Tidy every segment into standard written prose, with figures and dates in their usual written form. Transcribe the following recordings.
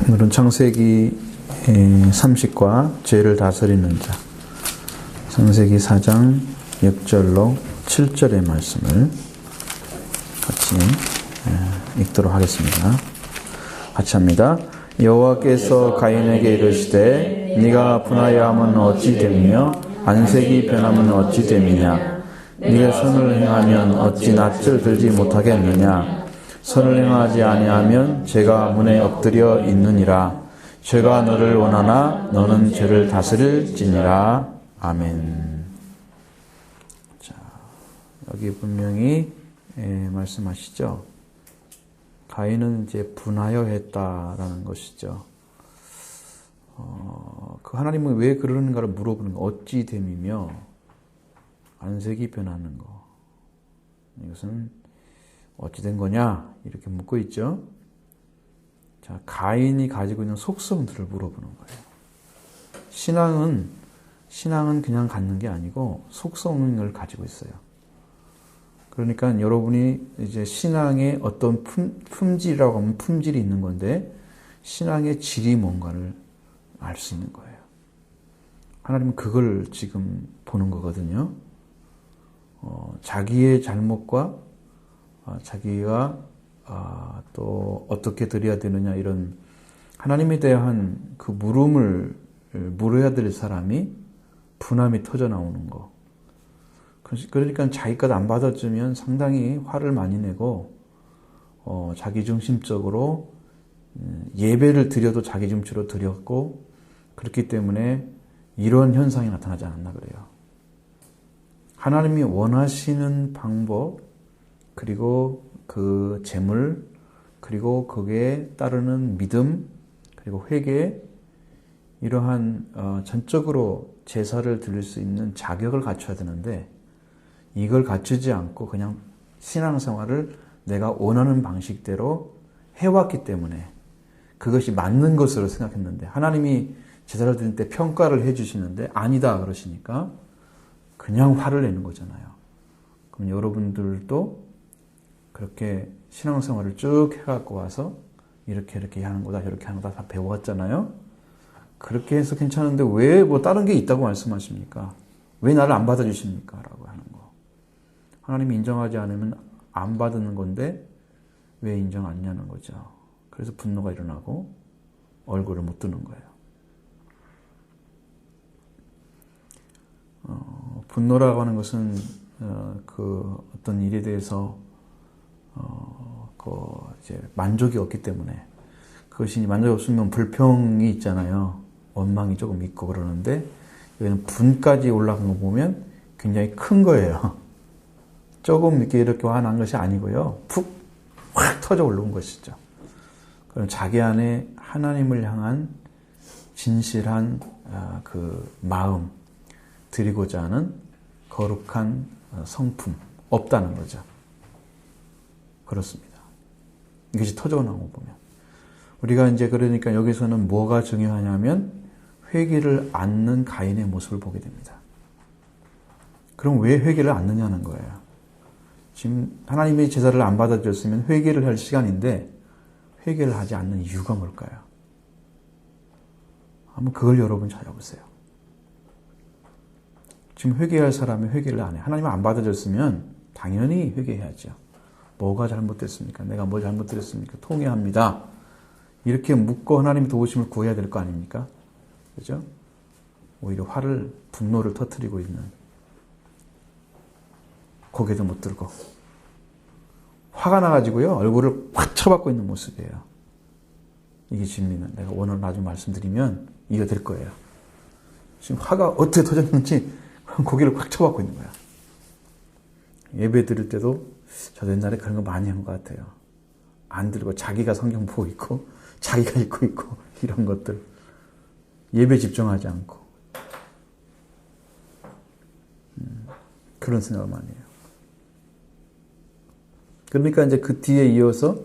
오늘은 창세기 30과 죄를 다스리는 자, 창세기 4장 6절로 7절의 말씀을 같이 읽도록 하겠습니다. 같이 합니다. 여호와께서 가인에게 이르시되 네가 분하여 함은 어찌 됨이며 안색이 변함은 어찌 됨이냐. 네가 선을 행하면 어찌 낯을 들지 못하겠느냐. 선을 행하지 아니하면 죄가 문에 엎드려 있느니라. 죄가 너를 원하나 너는 죄를 다스릴지니라. 아멘. 자, 여기 분명히 말씀하시죠. 가인은 이제 분하여 했다라는 것이죠. 그 하나님은 왜 그러는가를 물어보는 거. 어찌 됨이며 안색이 변하는 거. 이것은 어찌 된 거냐? 이렇게 묻고 있죠. 자, 가인이 가지고 있는 속성들을 물어보는 거예요. 신앙은 그냥 갖는 게 아니고 속성을 가지고 있어요. 그러니까 여러분이 이제 신앙의 어떤 품질이라고 하면 품질이 있는 건데 신앙의 질이 뭔가를 알 수 있는 거예요. 하나님은 그걸 지금 보는 거거든요. 자기의 잘못과 자기가 또 어떻게 드려야 되느냐 이런 하나님에 대한 그 물음을 물어야 될 사람이 분함이 터져 나오는 거. 그러니까 자기 것 안 받아주면 상당히 화를 많이 내고 자기중심적으로 예배를 드려도 자기중심으로 드렸고 그렇기 때문에 이런 현상이 나타나지 않았나 그래요. 하나님이 원하시는 방법 그리고 그 재물 그리고 거기에 따르는 믿음 그리고 회개 이러한 전적으로 제사를 드릴 수 있는 자격을 갖춰야 되는데 이걸 갖추지 않고 그냥 신앙생활을 내가 원하는 방식대로 해왔기 때문에 그것이 맞는 것으로 생각했는데 하나님이 제사를 드릴 때 평가를 해주시는데 아니다 그러시니까 그냥 화를 내는 거잖아요. 그럼 여러분들도 그렇게 신앙생활을 쭉 해갖고 와서 이렇게 하는 거다 저렇게 하는 거다 다 배워왔잖아요. 그렇게 해서 괜찮은데 왜 뭐 다른 게 있다고 말씀하십니까? 왜 나를 안 받아주십니까? 라고 하는 거. 하나님이 인정하지 않으면 안 받는 건데 왜 인정 안 하냐는 거죠. 그래서 분노가 일어나고 얼굴을 못 드는 거예요. 분노라고 하는 것은 그 어떤 일에 대해서 이제 만족이 없기 때문에 그것이 만족이 없으면 불평이 있잖아요. 원망이 조금 있고 그러는데 여기는 분까지 올라간 거 보면 굉장히 큰 거예요. 조금 이렇게 화난 것이 아니고요. 푹 확 터져 올라온 것이죠. 그럼 자기 안에 하나님을 향한 진실한 그 마음 드리고자 하는 거룩한 성품 없다는 거죠. 그렇습니다. 이것이 터져 나온 거 보면 우리가 이제 그러니까 여기서는 뭐가 중요하냐면 회개를 않는 가인의 모습을 보게 됩니다. 그럼 왜 회개를 않느냐는 거예요. 지금 하나님의 제사를 안 받아줬으면 회개를 할 시간인데 회개를 하지 않는 이유가 뭘까요? 한번 그걸 여러분 찾아보세요. 지금 회개할 사람이 회개를 안 해. 하나님 안 받아줬으면 당연히 회개해야죠. 뭐가 잘못됐습니까? 내가 뭐 잘못됐습니까? 통회합니다. 이렇게 묻고 하나님 도우심을 구해야 될 거 아닙니까? 그죠? 오히려 분노를 터뜨리고 있는 고개도 못 들고 화가 나가지고요 얼굴을 확 쳐박고 있는 모습이에요. 이게 진리는 내가 오늘 나중에 말씀드리면 이해가 될 거예요. 지금 화가 어떻게 터졌는지 고개를 확 쳐박고 있는 거야. 예배 드릴 때도 저도 옛날에 그런 거 많이 한 것 같아요. 안 들고 자기가 성경 보고 있고 자기가 읽고 있고 이런 것들 예배 집중하지 않고 그런 생각을 많이 해요. 그러니까 이제 그 뒤에 이어서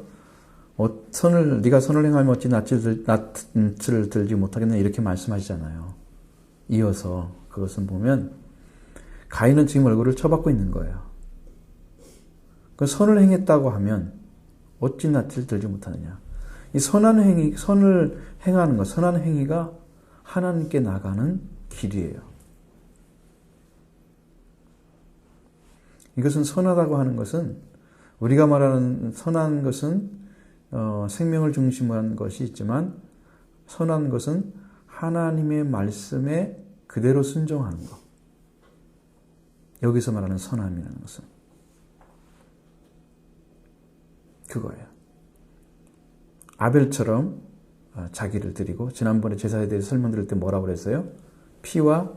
네가 선을 행하면 어찌 낯을 들지 못하겠냐 이렇게 말씀하시잖아요. 이어서 그것은 보면 가인은 지금 얼굴을 쳐박고 있는 거예요. 그 선을 행했다고 하면 어찌 낯을 들지 못하느냐. 이 선한 행위, 선을 행하는 것, 선한 행위가 하나님께 나가는 길이에요. 이것은 선하다고 하는 것은, 우리가 말하는 선한 것은 생명을 중심으로 한 것이 있지만, 선한 것은 하나님의 말씀에 그대로 순종하는 것. 여기서 말하는 선함이라는 것은 그거예요. 아벨처럼 자기를 드리고, 지난번에 제사에 대해서 설명드릴 때 뭐라고 그랬어요? 피와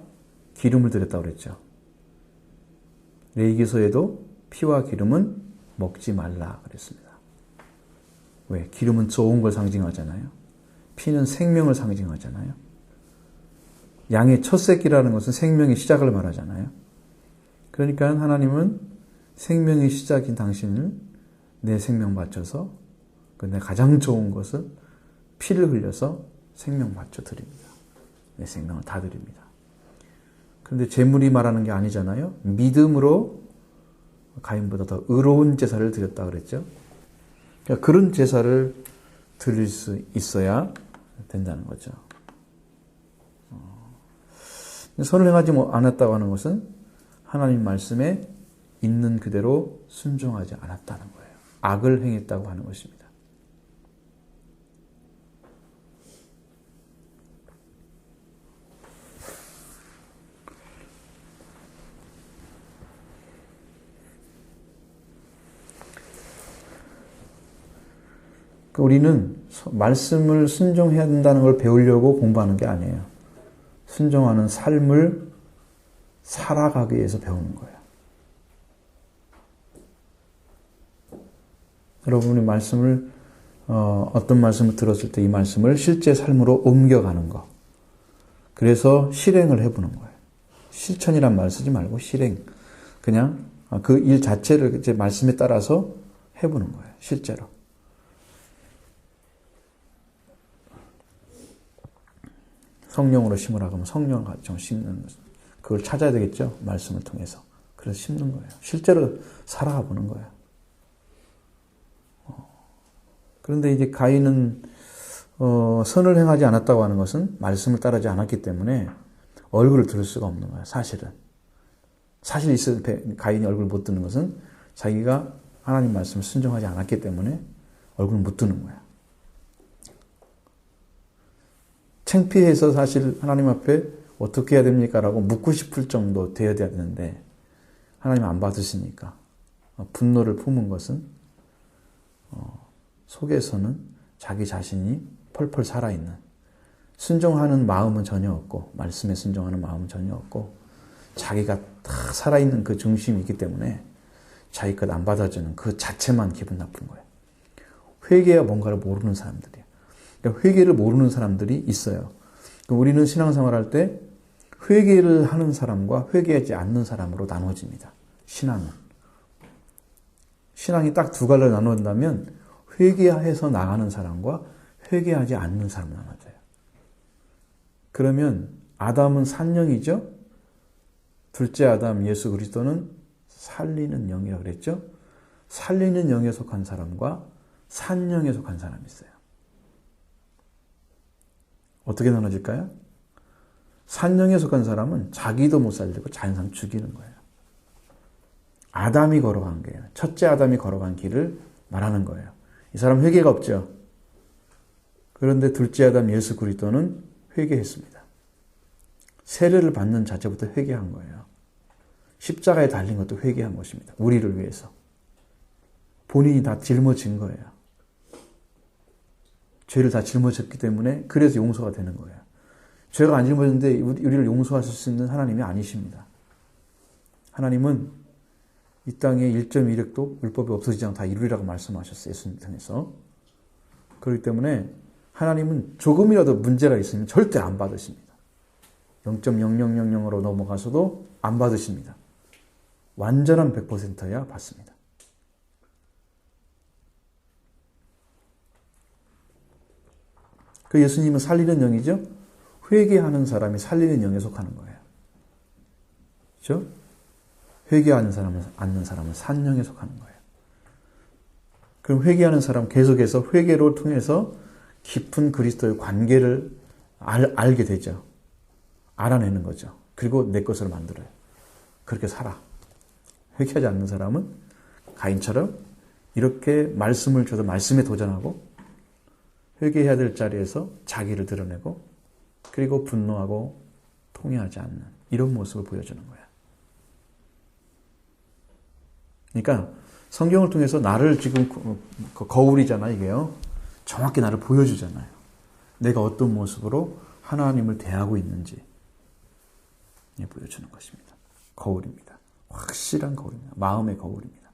기름을 드렸다고 그랬죠. 레위기서에도 피와 기름은 먹지 말라 그랬습니다. 왜? 기름은 좋은 걸 상징하잖아요. 피는 생명을 상징하잖아요. 양의 첫 새끼라는 것은 생명의 시작을 말하잖아요. 그러니까 하나님은 생명의 시작인 당신을 내 생명 바쳐서 내 가장 좋은 것을 피를 흘려서 생명 바쳐 드립니다. 내 생명을 다 드립니다. 그런데 제물이 말하는 게 아니잖아요. 믿음으로 가인보다 더 의로운 제사를 드렸다 그랬죠. 그러니까 그런 제사를 드릴 수 있어야 된다는 거죠. 선을 행하지 않았다고 하는 것은 하나님 말씀에 있는 그대로 순종하지 않았다는 거예요. 악을 행했다고 하는 것입니다. 우리는 말씀을 순종해야 된다는 걸 배우려고 공부하는 게 아니에요. 순종하는 삶을 살아가기 위해서 배우는 거예요. 여러분이 말씀을 어떤 말씀을 들었을 때 이 말씀을 실제 삶으로 옮겨가는 거. 그래서 실행을 해보는 거예요. 실천이란 말 쓰지 말고 실행. 그냥 그 일 자체를 이제 말씀에 따라서 해보는 거예요. 실제로. 성령으로 심으라 그러면 성령을 가지고 심는, 그걸 찾아야 되겠죠. 말씀을 통해서. 그래서 심는 거예요. 실제로 살아가 보는 거예요. 그런데 이제 가인은 선을 행하지 않았다고 하는 것은 말씀을 따르지 않았기 때문에 얼굴을 들을 수가 없는 거예요. 사실은. 사실 있어 가인이 얼굴을 못 드는 것은 자기가 하나님 말씀을 순종하지 않았기 때문에 얼굴을 못 드는 거예요. 창피해서 사실 하나님 앞에 어떻게 해야 됩니까? 라고 묻고 싶을 정도 되어야 되는데 하나님 안 받으시니까 분노를 품은 것은 속에서는 자기 자신이 펄펄 살아있는, 순종하는 마음은 전혀 없고, 말씀에 순종하는 마음은 전혀 없고, 자기가 다 살아있는 그 중심이 있기 때문에 자기 것 안 받아주는 그 자체만 기분 나쁜 거예요. 회개야 뭔가를 모르는 사람들이에요. 그러니까 회개를 모르는 사람들이 있어요. 우리는 신앙생활 할 때 회개를 하는 사람과 회개하지 않는 사람으로 나눠집니다. 신앙은. 신앙이 딱 두 갈래로 나눠진다면 회개해서 나가는 사람과 회개하지 않는 사람으로 나눠져요. 그러면 아담은 산령이죠. 둘째 아담 예수 그리스도는 살리는 영이라고 그랬죠. 살리는 영에 속한 사람과 산령에 속한 사람이 있어요. 어떻게 나눠질까요? 산령에 속한 사람은 자기도 못 살리고 다른 사람 죽이는 거예요. 아담이 걸어간 거예요. 첫째 아담이 걸어간 길을 말하는 거예요. 이 사람 회개가 없죠. 그런데 둘째 아담 예수 그리스도는 회개했습니다. 세례를 받는 자체부터 회개한 거예요. 십자가에 달린 것도 회개한 것입니다. 우리를 위해서. 본인이 다 짊어진 거예요. 죄를 다 짊어졌기 때문에 그래서 용서가 되는 거예요. 죄가 안 짊어졌는데 우리를 용서하실 수 있는 하나님이 아니십니다. 하나님은 이 땅에 1.1획도 율법이 없어지지 않고 다 이루리라고 말씀하셨어요. 예수님 통해서. 그렇기 때문에 하나님은 조금이라도 문제가 있으면 절대 안 받으십니다. 0.0000으로 넘어가서도 안 받으십니다. 완전한 100%야 받습니다. 그 예수님은 살리는 영이죠. 회개하는 사람이 살리는 영에 속하는 거예요. 그렇죠? 회개하는 사람은 않는 사람은 산영에 속하는 거예요. 그럼 회개하는 사람 계속해서 회개를 통해서 깊은 그리스도의 관계를 알게 되죠. 알아내는 거죠. 그리고 내 것으로 만들어요. 그렇게 살아. 회개하지 않는 사람은 가인처럼 이렇게 말씀을 줘서 말씀에 도전하고 회개해야 될 자리에서 자기를 드러내고 그리고 분노하고 통회하지 않는 이런 모습을 보여주는 거야. 그러니까 성경을 통해서 나를 지금 거울이잖아 이게요. 정확히 나를 보여주잖아요. 내가 어떤 모습으로 하나님을 대하고 있는지 보여주는 것입니다. 거울입니다. 확실한 거울입니다. 마음의 거울입니다.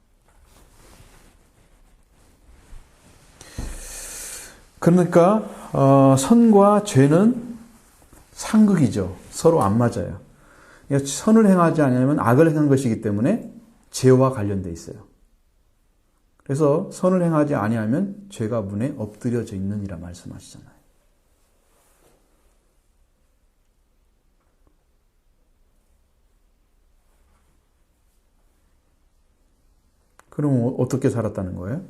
그러니까 선과 죄는 상극이죠. 서로 안 맞아요. 그러니까 선을 행하지 않으면 악을 행한 것이기 때문에 죄와 관련되어 있어요. 그래서 선을 행하지 아니하면 죄가 문에 엎드려져 있느니라 말씀하시잖아요. 그럼 어떻게 살았다는 거예요?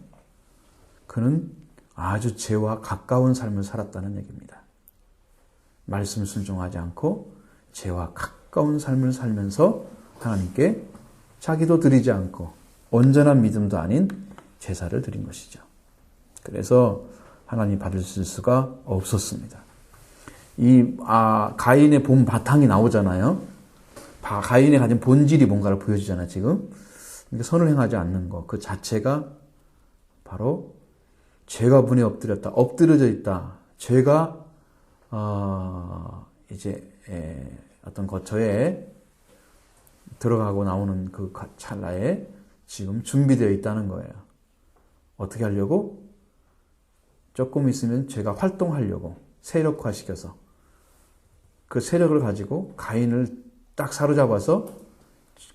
그는 아주 죄와 가까운 삶을 살았다는 얘기입니다. 말씀 순종하지 않고 죄와 가까운 삶을 살면서 하나님께 자기도 드리지 않고 온전한 믿음도 아닌 제사를 드린 것이죠. 그래서 하나님 받으실 수가 없었습니다. 가인의 본 바탕이 나오잖아요. 가인의 가진 본질이 뭔가를 보여주잖아요, 지금. 그러니까 선을 행하지 않는 것, 그 자체가 바로 죄가 문에 엎드려져 있다. 죄가 어떤 거처에 들어가고 나오는 그 찰나에 지금 준비되어 있다는 거예요. 어떻게 하려고? 조금 있으면 죄가 활동하려고 세력화시켜서 그 세력을 가지고 가인을 딱 사로잡아서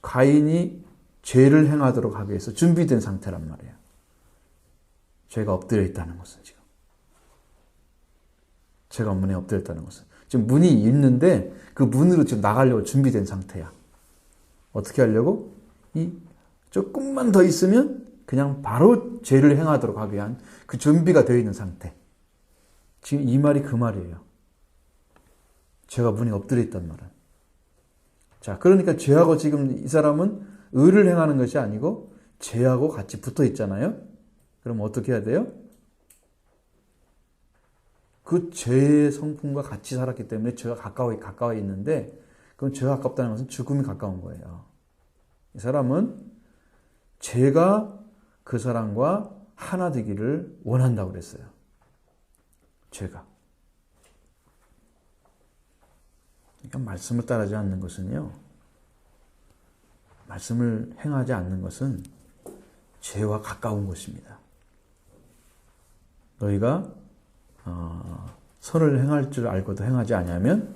가인이 죄를 행하도록 하기 위해서 준비된 상태란 말이에요. 죄가 엎드려 있다는 것은 지금. 죄가 문에 엎드려 있다는 것은. 지금 문이 있는데 그 문으로 지금 나가려고 준비된 상태야. 어떻게 하려고? 조금만 더 있으면 그냥 바로 죄를 행하도록 하기 위한 그 준비가 되어 있는 상태. 지금 이 말이 그 말이에요. 죄가 문에 엎드려 있단 말은. 자, 그러니까 죄하고 지금 이 사람은 의를 행하는 것이 아니고 죄하고 같이 붙어 있잖아요. 그럼 어떻게 해야 돼요? 그 죄의 성품과 같이 살았기 때문에 죄가 가까워 있는데 그럼 죄가 가깝다는 것은 죽음이 가까운 거예요. 이 사람은 죄가 그 사람과 하나 되기를 원한다고 그랬어요. 죄가. 그러니까 말씀을 따르지 않는 것은요. 말씀을 행하지 않는 것은 죄와 가까운 것입니다. 너희가 선을 행할 줄 알고도 행하지 않으면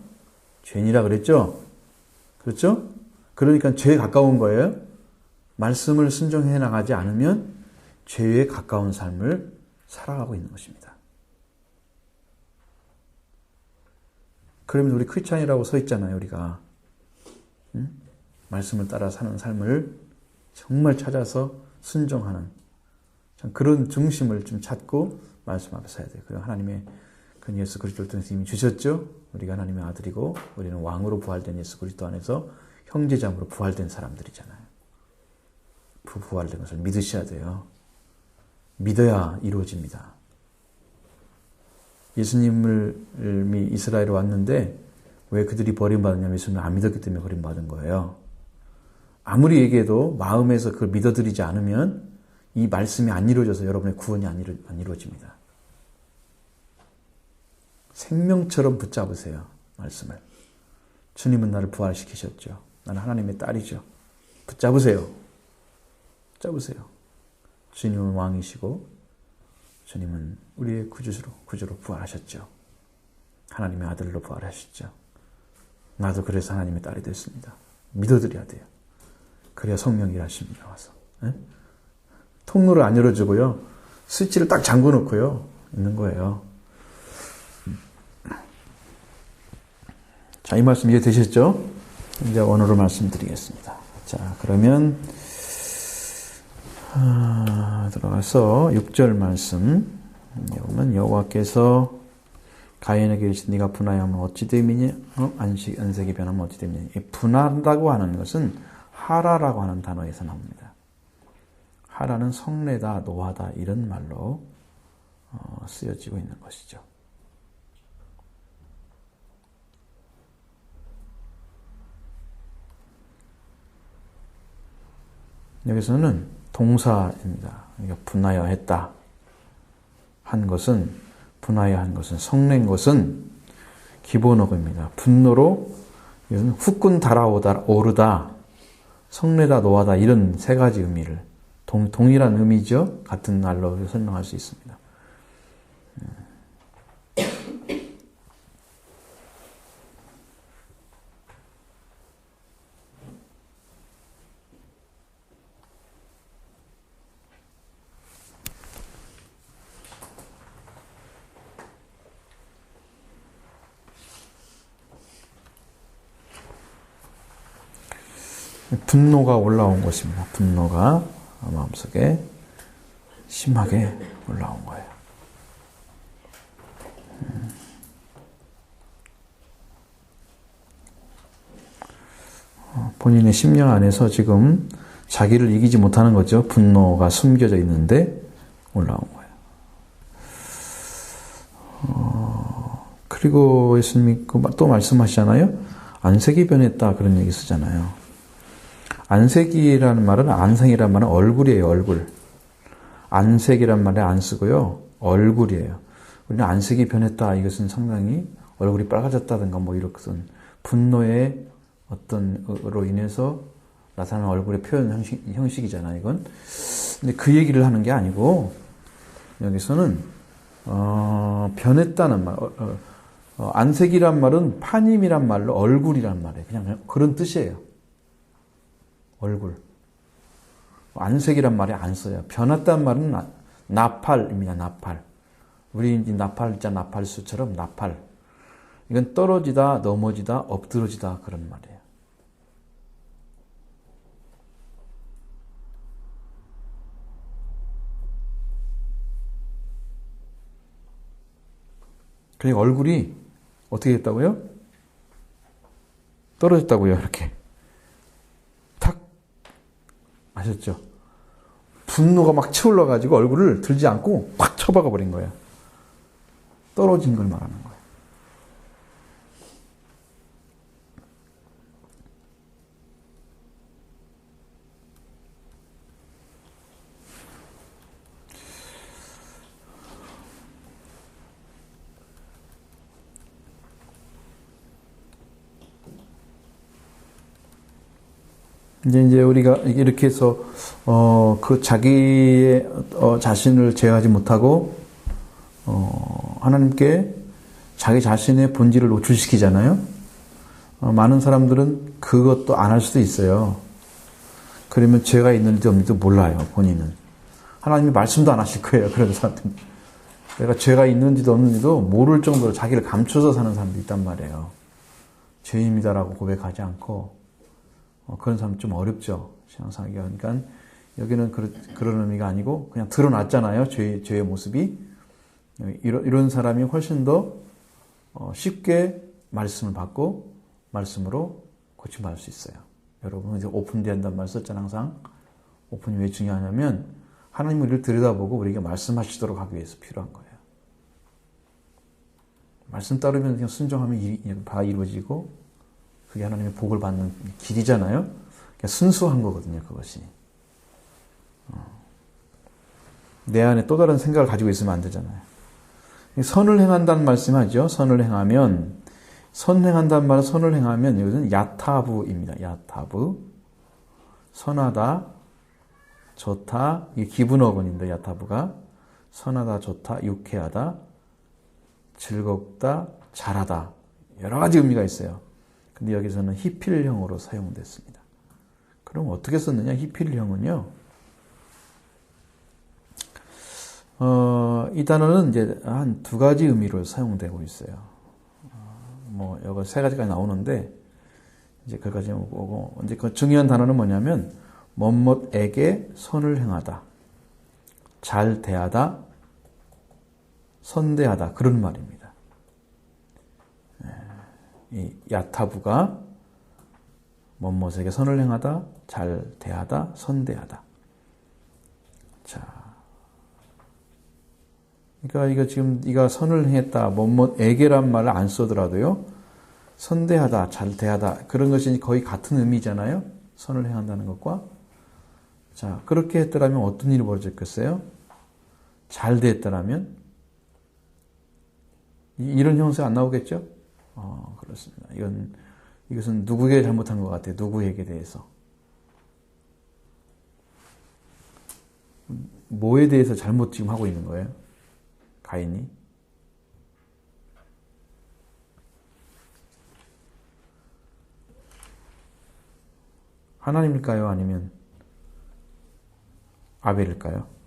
죄니라 그랬죠? 그렇죠? 그러니까 죄에 가까운 거예요. 말씀을 순종해 나가지 않으면 죄에 가까운 삶을 살아가고 있는 것입니다. 그러면 우리 크리스찬이라고 서 있잖아요, 우리가. 응? 말씀을 따라 사는 삶을 정말 찾아서 순종하는 그런 중심을 좀 찾고 말씀 앞에 서야 돼요. 그리고 하나님의 그 예수 그리스도를 통해서 이미 주셨죠. 우리가 하나님의 아들이고 우리는 왕으로 부활된 예수 그리스도 안에서 형제자매로 부활된 사람들이잖아요. 그 부활된 것을 믿으셔야 돼요. 믿어야 이루어집니다. 예수님이 이스라엘에 왔는데 왜 그들이 버림받았냐면 예수님을 안 믿었기 때문에 버림받은 거예요. 아무리 얘기해도 마음에서 그걸 믿어드리지 않으면 이 말씀이 안 이루어져서 여러분의 구원이 안 이루어집니다. 생명처럼 붙잡으세요. 말씀을. 주님은 나를 부활시키셨죠. 나는 하나님의 딸이죠. 붙잡으세요. 붙잡으세요. 주님은 왕이시고 주님은 우리의 구주로 부활하셨죠. 하나님의 아들로 부활하셨죠. 나도 그래서 하나님의 딸이 됐습니다. 믿어드려야 돼요. 그래야 성령이 일하십니다. 와서. 네? 통로를 안 열어주고요. 스위치를 딱 잠궈놓고요. 있는 거예요. 자, 이 말씀 이해되셨죠? 이제 원어로 말씀드리겠습니다. 자, 그러면 들어가서 6절 말씀 여러분, 여호와께서 가인에게 이르시되 네가 분하여하면 어찌 됨이냐? 안색이 변하면 어찌 됨이냐? 이 분하다고 하는 것은 하라라고 하는 단어에서 나옵니다. 하라는 성내다, 노하다 이런 말로 쓰여지고 있는 것이죠. 여기서는 동사입니다. 그러니까 분하여 했다 한 것은, 분하여 한 것은, 성낸 것은 기본어구입니다. 분노로 이것은 후끈 달아오다, 오르다, 성내다, 노하다 이런 세 가지 의미를 동일한 의미죠. 같은 말로 설명할 수 있습니다. 분노가 올라온 것입니다. 분노가 마음속에 심하게 올라온 거예요. 본인의 심령 안에서 지금 자기를 이기지 못하는 거죠. 분노가 숨겨져 있는데 올라온 거예요. 그리고 예수님이 또 말씀하시잖아요. 안색이 변했다 그런 얘기 쓰잖아요. 안색이라는 말은, 안색이라는 말은 얼굴이에요. 얼굴. 안색이라는 말에 안 쓰고요. 얼굴이에요. 우리는 안색이 변했다. 이것은 상당히 얼굴이 빨개졌다든가 뭐 이렇든 분노의 어떤으로 인해서 나타나는 얼굴의 표현 형식이잖아요. 이건. 근데 그 얘기를 하는 게 아니고 여기서는 변했다는 말. 안색이란 말은 파님이란 말로 얼굴이란 말이에요. 그냥 그런 뜻이에요. 얼굴. 안색이란 말이 안 써요. 변했다는 말은 나팔입니다. 나팔. 우리 이제 나팔자 나팔수처럼 나팔. 이건 떨어지다, 넘어지다, 엎드러지다 그런 말이에요. 그러니까 얼굴이 어떻게 됐다고요? 떨어졌다고요. 이렇게. 아셨죠? 분노가 막 치올라가지고 얼굴을 들지 않고 확 쳐박아 버린 거예요. 떨어진 걸 말하는 거예요. 이제 우리가 이렇게 해서 그 자기의 자신을 제어하지 못하고 하나님께 자기 자신의 본질을 노출시키잖아요. 많은 사람들은 그것도 안 할 수도 있어요. 그러면 죄가 있는지 없는지도 몰라요. 본인은. 하나님이 말씀도 안 하실 거예요. 그런 사람들. 내가 죄가 있는지도 없는지도 모를 정도로 자기를 감춰서 사는 사람도 있단 말이에요. 죄인이다라고 고백하지 않고. 그런 사람 좀 어렵죠. 신앙생활하기가. 그러니까 여기는 그런 의미가 아니고 그냥 드러났잖아요. 죄의 모습이. 이런 사람이 훨씬 더 쉽게 말씀을 받고 말씀으로 고침받을 수 있어요. 여러분 이제 오픈되어 한다는 말 썼잖아요. 항상. 오픈이 왜 중요하냐면 하나님 우리를 들여다보고 우리에게 말씀하시도록 하기 위해서 필요한 거예요. 말씀 따르면 그냥 순종하면 다 이루어지고 그게 하나님의 복을 받는 길이잖아요. 그러니까 순수한 거거든요. 그것이. 내 안에 또 다른 생각을 가지고 있으면 안 되잖아요. 선을 행한다는 말씀하죠. 선을 행하면, 선행한다는 말은 선을 행하면 이것은 야타부입니다. 야타부. 선하다, 좋다, 이게 기분어근인데 야타부가 선하다, 좋다, 유쾌하다, 즐겁다, 잘하다 여러 가지 의미가 있어요. 근데 여기서는 히필형으로 사용됐습니다. 그럼 어떻게 썼느냐? 히필형은요. 이 단어는 이제 한 두 가지 의미로 사용되고 있어요. 뭐 여기 세 가지까지 나오는데 이제 그까지 오고 이제 그 중요한 단어는 뭐냐면 뭐뭐에게 선을 행하다, 잘 대하다, 선대하다 그런 말입니다. 이 야타부가 뭐뭇에게 선을 행하다, 잘 대하다, 선대하다. 자, 그러니까 이거 지금 네가 선을 행했다, 뭐뭇에게란 말을 안 쓰더라도요, 선대하다, 잘 대하다 그런 것이 거의 같은 의미잖아요. 선을 행한다는 것과. 자, 그렇게 했더라면 어떤 일이 벌어졌겠어요? 잘 대했더라면 이런 형사 안 나오겠죠? 그렇습니다. 이것은 누구에게 잘못한 것 같아요? 누구에게 대해서? 뭐에 대해서 잘못 지금 하고 있는 거예요? 가인이? 하나님일까요? 아니면 아벨일까요?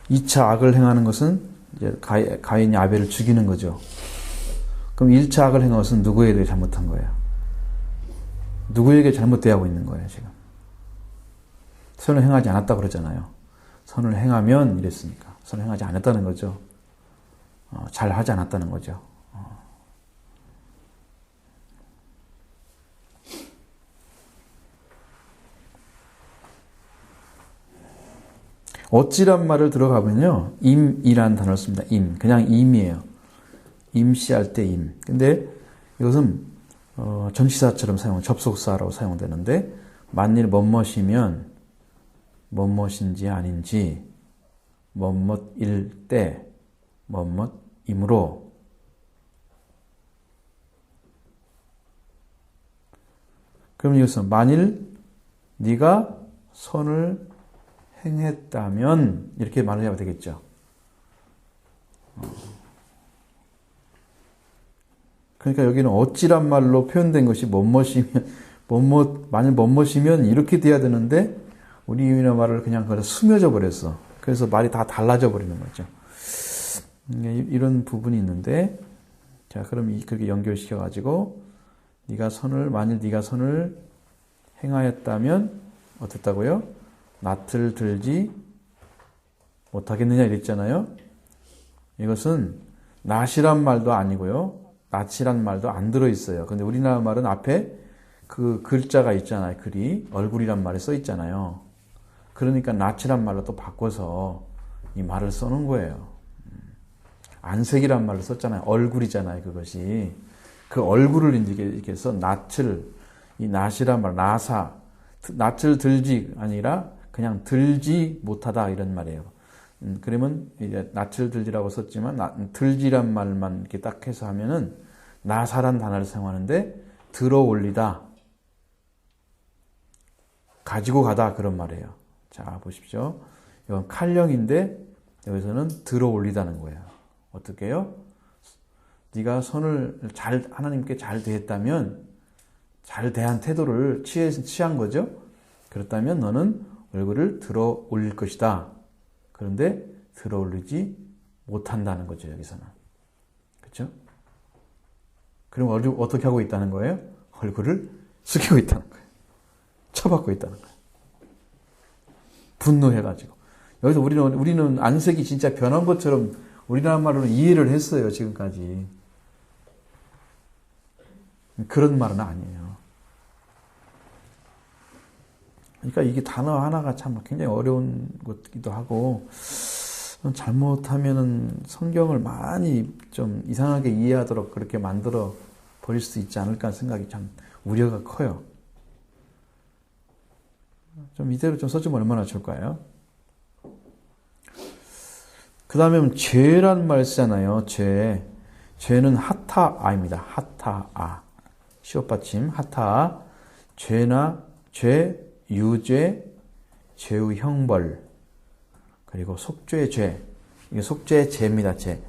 이 차 악을 행하는 것은 이제 가인이 아벨을 죽이는 거죠. 그럼 1차 악을 행한 것은 누구에게 잘못한 거예요? 누구에게 잘못 대하고 있는 거예요, 지금? 선을 행하지 않았다고 그러잖아요. 선을 행하면 이랬으니까. 선을 행하지 않았다는 거죠. 잘 하지 않았다는 거죠. 어찌란 말을 들어가면요, 임이라는 단어를 씁니다. 임. 그냥 임이에요. 임시할 때 임. 근데 이것은 전치사처럼 접속사라고 사용되는데, 만일 뭐뭇이면 뭐뭇인지 아닌지, 뭐뭇일 때, 뭐뭇이므로. 그럼 이것은 만일 네가 선을 행했다면 이렇게 말을 해야 되겠죠. 그러니까 여기는 어찌란 말로 표현된 것이 만일 뭐뭇이면 이렇게 돼야 되는데 우리나라 말을 그냥 스며져 버렸어. 그래서 말이 다 달라져 버리는 거죠. 이런 부분이 있는데, 자, 그럼 그렇게 연결시켜 가지고 만일 네가 선을 행하였다면 어땠다고요? 낯을 들지 못하겠느냐 이랬잖아요. 이것은 낯이란 말도 아니고요, 낯이란 말도 안 들어있어요. 근데 우리나라 말은 앞에 그 글자가 있잖아요. 글이 얼굴이란 말이 써 있잖아요. 그러니까 낯이란 말로 또 바꿔서 이 말을 써놓은 거예요. 안색이란 말을 썼잖아요. 얼굴이잖아요. 그것이 그 얼굴을 이렇게 해서 이 낯이란 말, 낯을 들지 아니라 그냥 들지 못하다 이런 말이에요. 그러면 이제 낯을 들지라고 썼지만 들지란 말만 이렇게 딱 해서 하면은 나사란 단어를 사용하는데, 들어 올리다, 가지고 가다 그런 말이에요. 자, 보십시오. 이건 칼령인데 여기서는 들어 올리다는 거예요. 어떻게 해요? 네가 선을 하나님께 잘 대했다면, 잘 대한 태도를 취한 거죠. 그렇다면 너는 얼굴을 들어 올릴 것이다. 그런데 들어 올리지 못한다는 거죠, 여기서는. 그렇죠? 그럼 어떻게 하고 있다는 거예요? 얼굴을 숙이고 있다는 거예요. 쳐받고 있다는 거예요. 분노해가지고. 여기서 우리는 안색이 진짜 변한 것처럼 우리나라 말로는 이해를 했어요, 지금까지. 그런 말은 아니에요. 그러니까 이게 단어 하나가 참 굉장히 어려운 것이기도 하고, 잘못하면은 성경을 많이 좀 이상하게 이해하도록 그렇게 만들어 버릴 수 있지 않을까 생각이 참 우려가 커요. 좀 이대로 좀 써주면 얼마나 좋을까요? 그 다음에 죄란 말 쓰잖아요. 죄는 하타아입니다. 하타아. 시옷받침 하타아. 죄, 유죄, 죄의 형벌, 그리고 속죄의 죄. 이게 속죄의 죄입니다. 죄.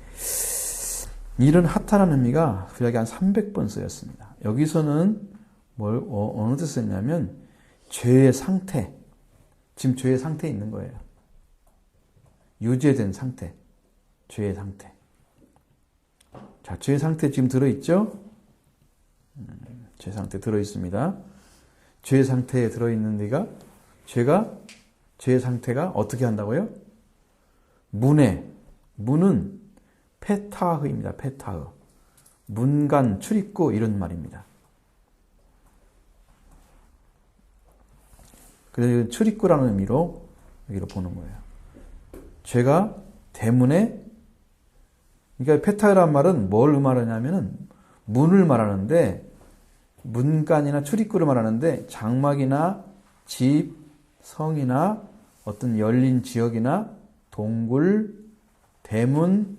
이런 하타라는 의미가 구약에 한 300번 쓰였습니다. 여기서는 어느 데 쓰였냐면 죄의 상태. 지금 죄의 상태에 있는 거예요. 유죄된 상태. 죄의 상태. 자, 죄의 상태 지금 들어있죠? 죄 상태에 들어있습니다. 죄 상태에 들어있는 네가 죄 상태가 어떻게 한다고요? 문은 페타흐입니다. 페타흐. 문간, 출입구 이런 말입니다. 그래서 출입구라는 의미로 여기로 보는 거예요. 죄가 대문에, 그러니까 페타흐란 말은 뭘 말하냐면은 문을 말하는데, 문간이나 출입구를 말하는데 장막이나 집, 성이나 어떤 열린 지역이나 동굴, 대문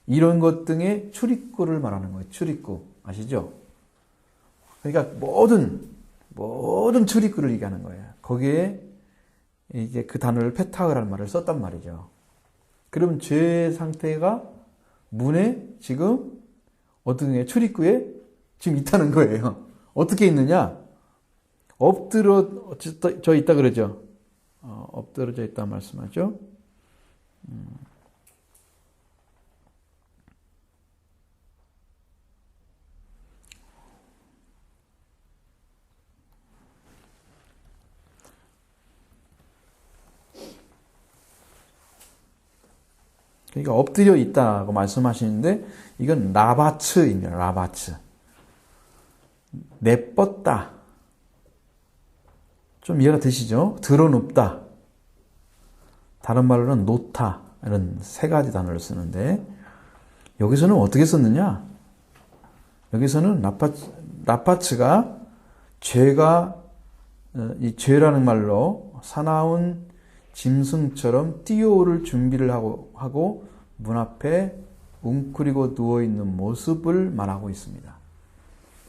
이런 것 등의 출입구를 말하는 거예요. 출입구. 아시죠? 그러니까 모든 출입구를 얘기하는 거예요. 거기에 이제 그 단어를 페타흐라는 말을 썼단 말이죠. 그러면 죄 상태가 문에 지금 어떤 게 출입구에 지금 있다는 거예요. 어떻게 있느냐? 엎드러져 있다 그러죠. 엎드러져 있다 말씀하죠. 그러니까 엎드려 있다고 말씀하시는데 이건 라바츠입니다. 라바츠. 내뻗다. 좀 이해가 되시죠? 드러눕다. 다른 말로는 놓다. 이런 세 가지 단어를 쓰는데 여기서는 어떻게 썼느냐? 여기서는 라파츠가 죄가 이 죄라는 말로 사나운 짐승처럼 뛰어오를 준비를 하고 문 앞에 웅크리고 누워있는 모습을 말하고 있습니다.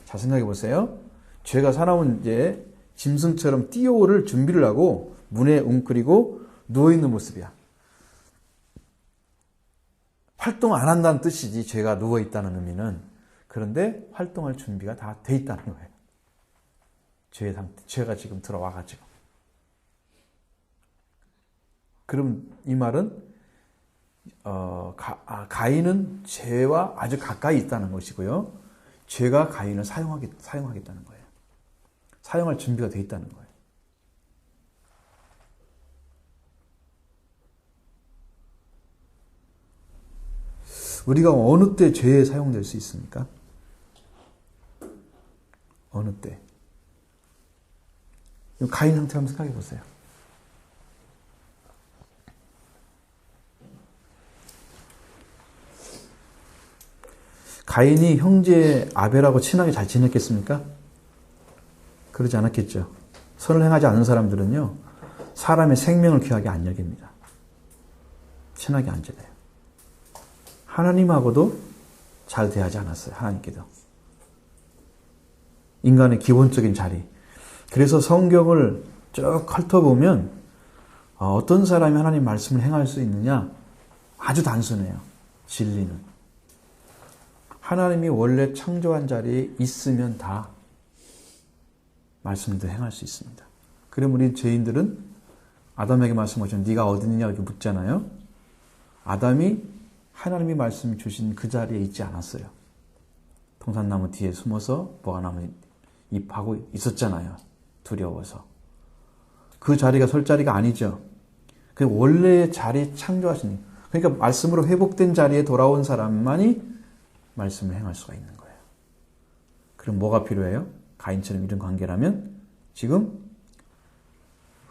자, 생각해 보세요. 죄가 사나운 이제 짐승처럼 뛰어오를 준비를 하고 문에 웅크리고 누워있는 모습이야. 활동 안 한다는 뜻이지 죄가 누워있다는 의미는. 그런데 활동할 준비가 다 돼 있다는 거예요. 죄가 지금 들어와가지고. 그럼 이 말은 가인은 죄와 아주 가까이 있다는 것이고요. 죄가 가인을 사용하겠다는 거예요. 사용할 준비가 돼 있다는 거예요. 우리가 어느 때 죄에 사용될 수 있습니까? 어느 때? 가인 상태 한번 생각해 보세요. 가인이 형제 아벨하고 친하게 잘 지냈겠습니까? 그러지 않았겠죠. 선을 행하지 않는 사람들은요, 사람의 생명을 귀하게 안 여깁니다. 친하게 안 지내요. 하나님하고도 잘 대하지 않았어요. 하나님께도. 인간의 기본적인 자리. 그래서 성경을 쭉 훑어보면 어떤 사람이 하나님 말씀을 행할 수 있느냐? 아주 단순해요. 진리는. 하나님이 원래 창조한 자리에 있으면 다 말씀도 행할 수 있습니다. 그럼 우리 죄인들은 아담에게 말씀하시면 네가 어디 있느냐 이렇게 묻잖아요. 아담이 하나님이 말씀 주신 그 자리에 있지 않았어요. 동산나무 뒤에 숨어서 무화과나무 잎하고 있었잖아요. 두려워서. 그 자리가 설 자리가 아니죠. 그 원래의 자리에 창조하신, 그러니까 말씀으로 회복된 자리에 돌아온 사람만이 말씀을 행할 수가 있는 거예요. 그럼 뭐가 필요해요? 가인처럼 이런 관계라면 지금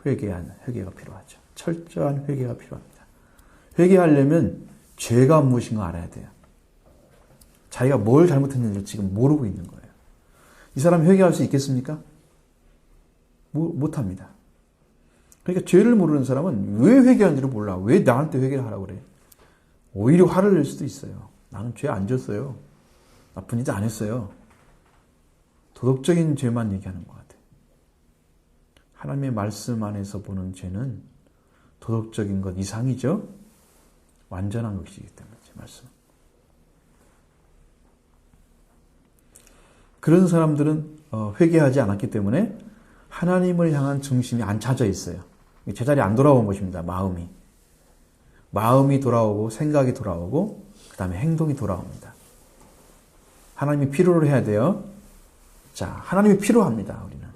회개가 필요하죠. 철저한 회개가 필요합니다. 회개하려면 죄가 무엇인가 알아야 돼요. 자기가 뭘 잘못했는지 지금 모르고 있는 거예요. 이 사람 회개할 수 있겠습니까? 못합니다. 그러니까 죄를 모르는 사람은 왜 회개하는지를 몰라. 왜 나한테 회개를 하라고 그래. 오히려 화를 낼 수도 있어요. 나는 죄 안 졌어요. 나쁜 짓 안 했어요. 도덕적인 죄만 얘기하는 것 같아요. 하나님의 말씀 안에서 보는 죄는 도덕적인 것 이상이죠. 완전한 것이기 때문에 제 말씀. 그런 사람들은 회개하지 않았기 때문에 하나님을 향한 중심이 안 차져 있어요. 제자리에 안 돌아온 것입니다. 마음이 돌아오고 생각이 돌아오고 그 다음에 행동이 돌아옵니다. 하나님이 필요로 해야 돼요. 자, 하나님이 필요합니다. 우리는.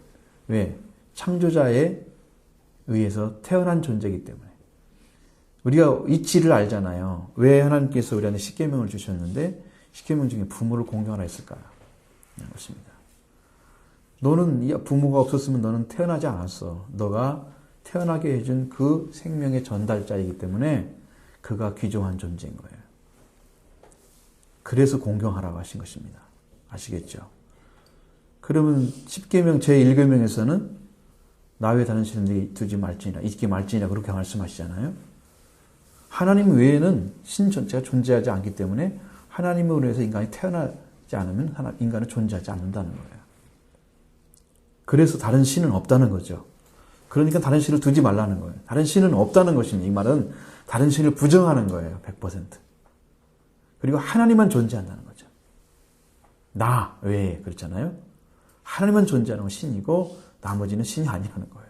왜? 창조자에 의해서 태어난 존재이기 때문에. 우리가 이치를 알잖아요. 왜 하나님께서 우리한테 십계명을 주셨는데 십계명 중에 부모를 공경하라 했을까요? 그렇습니다. 너는 부모가 없었으면 너는 태어나지 않았어. 너가 태어나게 해준 그 생명의 전달자이기 때문에 그가 귀중한 존재인 거예요. 그래서 공경하라고 하신 것입니다. 아시겠죠? 그러면 십계명 제1계명에서는 나 외에 다른 신을 두지 말지니라, 잊지 말지니라 그렇게 말씀하시잖아요. 하나님 외에는 신 전체가 존재하지 않기 때문에 하나님으로 해서 인간이 태어나지 않으면 인간은 존재하지 않는다는 거예요. 그래서 다른 신은 없다는 거죠. 그러니까 다른 신을 두지 말라는 거예요. 다른 신은 없다는 것입니다. 이 말은 다른 신을 부정하는 거예요. 100%. 그리고 하나님만 존재한다는 거죠. 나 외에 그렇잖아요. 하나님만 존재하는 건 신이고 나머지는 신이 아니라는 거예요.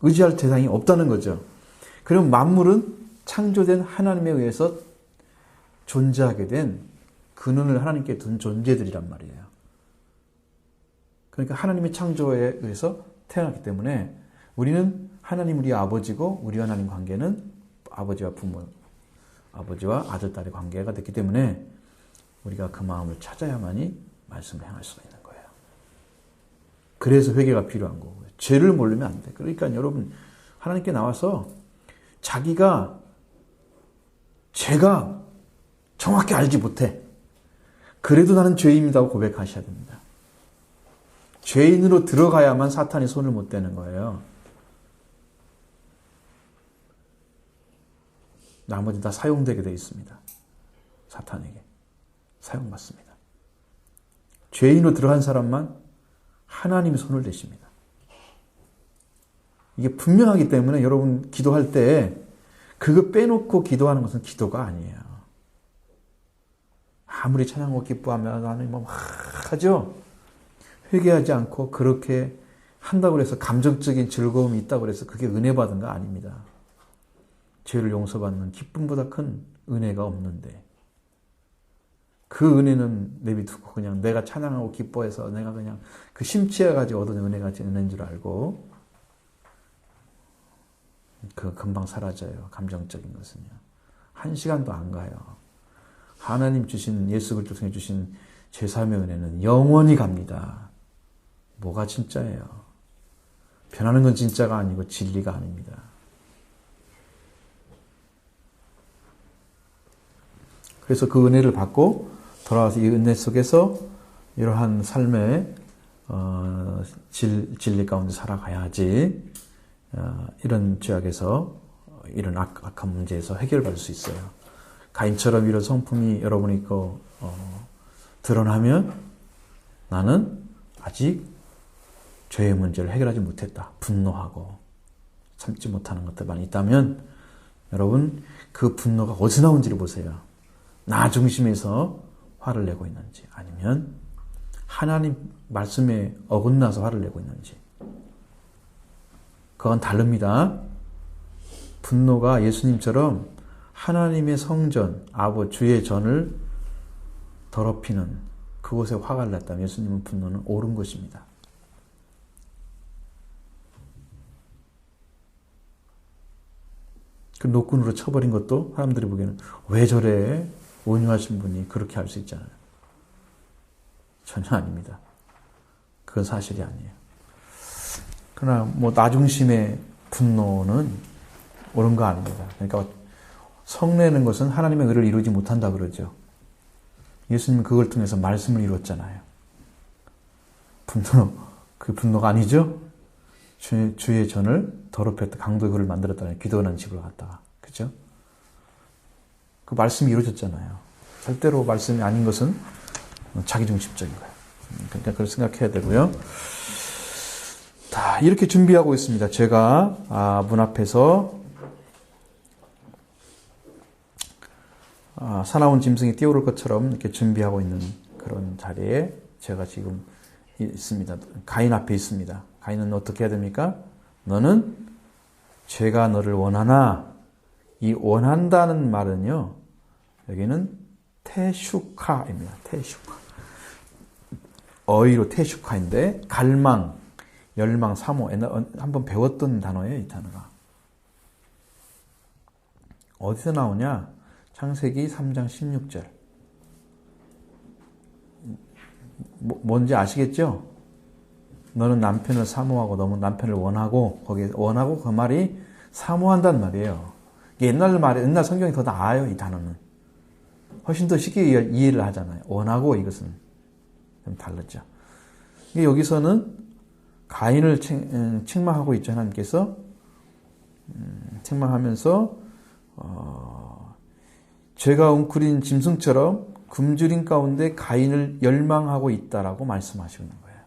의지할 대상이 없다는 거죠. 그럼 만물은 창조된 하나님에 의해서 존재하게 된 근원을 하나님께 둔 존재들이란 말이에요. 그러니까 하나님의 창조에 의해서 태어났기 때문에 우리는 하나님 우리 아버지고 우리 하나님 관계는 아버지와 부모, 아버지와 아들, 딸의 관계가 됐기 때문에 우리가 그 마음을 찾아야만이 말씀을 행할 수가 있는 거예요. 그래서 회개가 필요한 거고요. 죄를 모르면 안 돼. 그러니까 여러분 하나님께 나와서 자기가 죄가 정확히 알지 못해. 그래도 나는 죄인이라고 고백하셔야 됩니다. 죄인으로 들어가야만 사탄이 손을 못 대는 거예요. 나머지 다 사용되게 되어 있습니다. 사탄에게. 사용받습니다. 죄인으로 들어간 사람만 하나님이 손을 대십니다. 이게 분명하기 때문에 여러분 기도할 때 그거 빼놓고 기도하는 것은 기도가 아니에요. 아무리 찬양하고 기뻐하면 나는 뭐 하죠. 회개하지 않고 그렇게 한다고 해서 감정적인 즐거움이 있다고 해서 그게 은혜 받은 거 아닙니다. 죄를 용서받는 기쁨보다 큰 은혜가 없는데 그 은혜는 내비두고 그냥 내가 찬양하고 기뻐해서 내가 그냥 그 심취해가지고 얻은 은혜가 은혜인 줄 알고 그 금방 사라져요. 감정적인 것은요. 1시간도 안 가요. 하나님 주신 예수 그리스도 통해 주신 제3의 은혜는 영원히 갑니다. 뭐가 진짜예요? 변하는 건 진짜가 아니고 진리가 아닙니다. 그래서 그 은혜를 받고 돌아와서 이 은혜 속에서 이러한 삶의 진리 가운데 살아가야지 이런 죄악에서 이런 악한 문제에서 해결받을 수 있어요. 가인처럼 이런 성품이 여러분이 있고 드러나면 나는 아직 죄의 문제를 해결하지 못했다. 분노하고 참지 못하는 것들만 있다면 여러분 그 분노가 어디서 나온지를 보세요. 나 중심에서 화를 내고 있는지 아니면 하나님 말씀에 어긋나서 화를 내고 있는지 그건 다릅니다. 분노가 예수님처럼 하나님의 성전, 주의 전을 더럽히는 그곳에 화가 났다면 예수님은 분노는 옳은 것입니다. 그 노끈으로 쳐버린 것도 사람들이 보기에는 왜 저래? 온유하신 분이 그렇게 할 수 있잖아요. 전혀 아닙니다. 그건 사실이 아니에요. 그러나 나 중심의 분노는 옳은 거 아닙니다. 그러니까 성내는 것은 하나님의 의를 이루지 못한다 그러죠. 예수님은 그걸 통해서 말씀을 이루었잖아요. 그 분노가 아니죠? 주의 전을 더럽혔다. 강도의 글을 만들었다는 기도하는 집으로 갔다가. 그죠? 그 말씀이 이루어졌잖아요. 절대로 말씀이 아닌 것은 자기중심적인 거예요. 그러니까 그걸 생각해야 되고요. 다 이렇게 준비하고 있습니다. 제가 문 앞에서 사나운 짐승이 뛰어오를 것처럼 이렇게 준비하고 있는 그런 자리에 제가 지금 있습니다. 가인 앞에 있습니다. 가인은 어떻게 해야 됩니까? 너는 죄가 너를 원하나 이 원한다는 말은요. 여기는 테슈카입니다. 테슈카. 어의로 테슈카인데 갈망, 열망, 사모. 옛날 한번 배웠던 단어예요, 이 단어가. 어디서 나오냐? 창세기 3장 16절. 뭔지 아시겠죠? 너는 남편을 사모하고 너무 남편을 원하고, 거기에 원하고 그 말이 사모한단 말이에요. 옛날 말이, 옛날 성경이 더 나아요, 이 단어는. 훨씬 더 쉽게 이해를 하잖아요. 원하고 이것은 좀 다르죠. 여기서는 가인을 책망하고 있죠, 하나님께서. 책망하면서, 죄가 웅크린 짐승처럼 굶주린 가운데 가인을 열망하고 있다라고 말씀하시고 있는 거예요.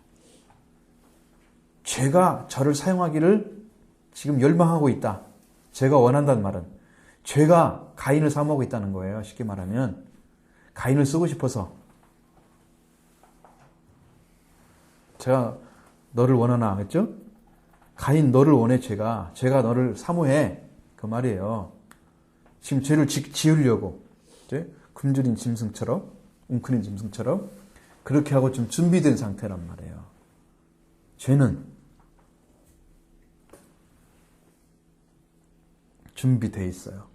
죄가 저를 사용하기를 지금 열망하고 있다. 죄가 원한다는 말은 죄가 가인을 사모하고 있다는 거예요. 쉽게 말하면 가인을 쓰고 싶어서. 제가 너를 원하나 하겠죠? 가인 너를 원해 죄가 너를 사모해 그 말이에요. 지금 죄를 지으려고 굶주린 짐승처럼 웅크린 짐승처럼 그렇게 하고 좀 준비된 상태란 말이에요. 죄는 준비되어 있어요.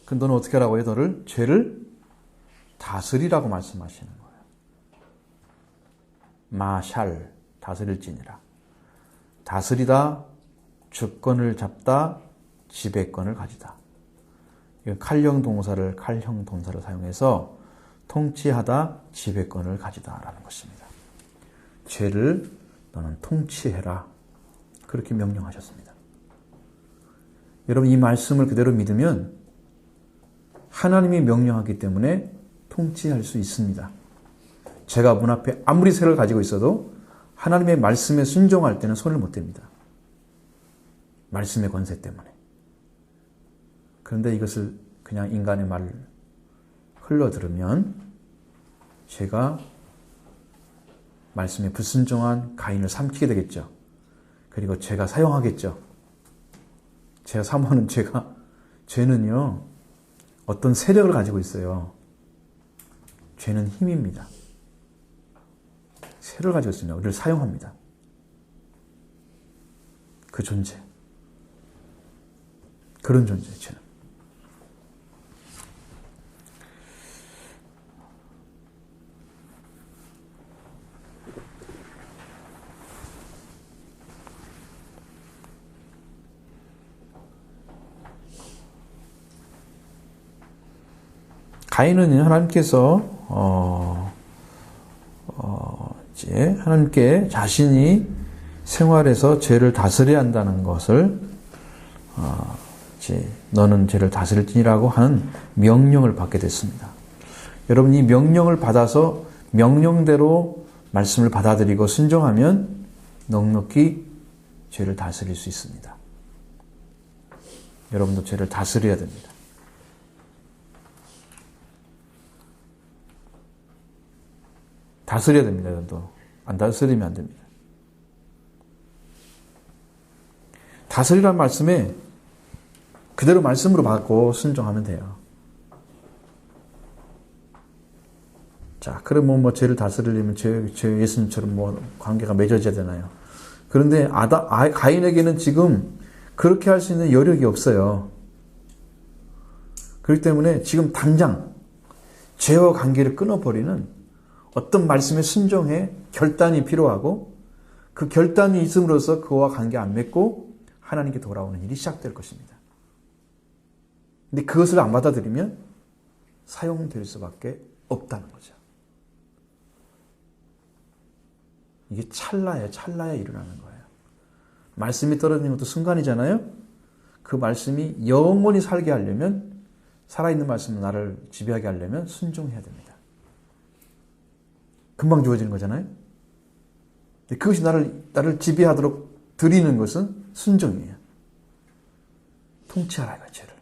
근데 너는 어떻게 하라고 해요? 죄를 다스리라고 말씀하시는 거예요. 마샬, 다스릴지니라. 다스리다, 주권을 잡다, 지배권을 가지다. 칼형 동사를 사용해서 통치하다, 지배권을 가지다라는 것입니다. 죄를 너는 통치해라. 그렇게 명령하셨습니다. 여러분 이 말씀을 그대로 믿으면 하나님이 명령하기 때문에 통치할 수 있습니다. 제가 문 앞에 아무리 세를 가지고 있어도 하나님의 말씀에 순종할 때는 손을 못 댑니다. 말씀의 권세 때문에. 그런데 이것을 그냥 인간의 말을 흘러들으면 제가 말씀에 불순종한 가인을 삼키게 되겠죠. 그리고 제가 사용하겠죠. 제가 사모하는 죄는요, 어떤 세력을 가지고 있어요. 죄는 힘입니다. 세력을 가지고 있으면 우리를 사용합니다. 그 존재. 그런 존재예요, 죄는. 가인은 하나님께서 이제 하나님께 자신이 생활에서 죄를 다스려야 한다는 것을 이제 너는 죄를 다스릴지니라고 하는 명령을 받게 됐습니다. 여러분 이 명령을 받아서 명령대로 말씀을 받아들이고 순종하면 넉넉히 죄를 다스릴 수 있습니다. 여러분도 죄를 다스려야 됩니다. 다스려야 됩니다. 여러분도. 안 다스리면 안 됩니다. 다스리란 말씀에 그대로 말씀으로 받고 순종하면 돼요. 자, 그럼 죄를 다스리려면 예수님처럼 관계가 맺어져야 되나요? 그런데 가인에게는 지금 그렇게 할 수 있는 여력이 없어요. 그렇기 때문에 지금 당장 죄와 관계를 끊어버리는 어떤 말씀에 순종해 결단이 필요하고 그 결단이 있음으로써 그와 관계 안 맺고 하나님께 돌아오는 일이 시작될 것입니다. 근데 그것을 안 받아들이면 사용될 수밖에 없다는 거죠. 이게 찰나에 일어나는 거예요. 말씀이 떨어지는 것도 순간이잖아요. 그 말씀이 영원히 살게 하려면 살아있는 말씀으로 나를 지배하게 하려면 순종해야 됩니다. 금방 주어지는 거잖아요. 그것이 나를 지배하도록 드리는 것은 순종이에요. 통치하라 이거 죄를.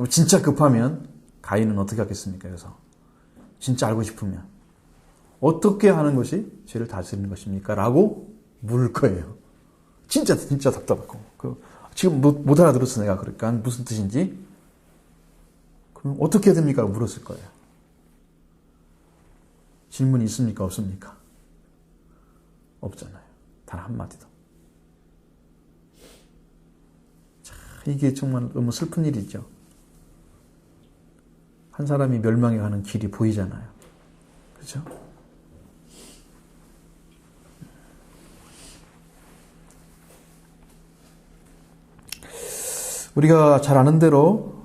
진짜 급하면 가인은 어떻게 하겠습니까? 그래서 진짜 알고 싶으면 어떻게 하는 것이 죄를 다스리는 것입니까? 라고 물을 거예요. 진짜 답답하고 지금 못 알아들었어 내가. 그러니까 무슨 뜻인지 그럼 어떻게 해야 됩니까? 물었을 거예요. 질문이 있습니까? 없습니까? 없잖아요. 단 한마디도. 자, 이게 정말 너무 슬픈 일이죠. 한 사람이 멸망해 가는 길이 보이잖아요. 그렇죠? 우리가 잘 아는 대로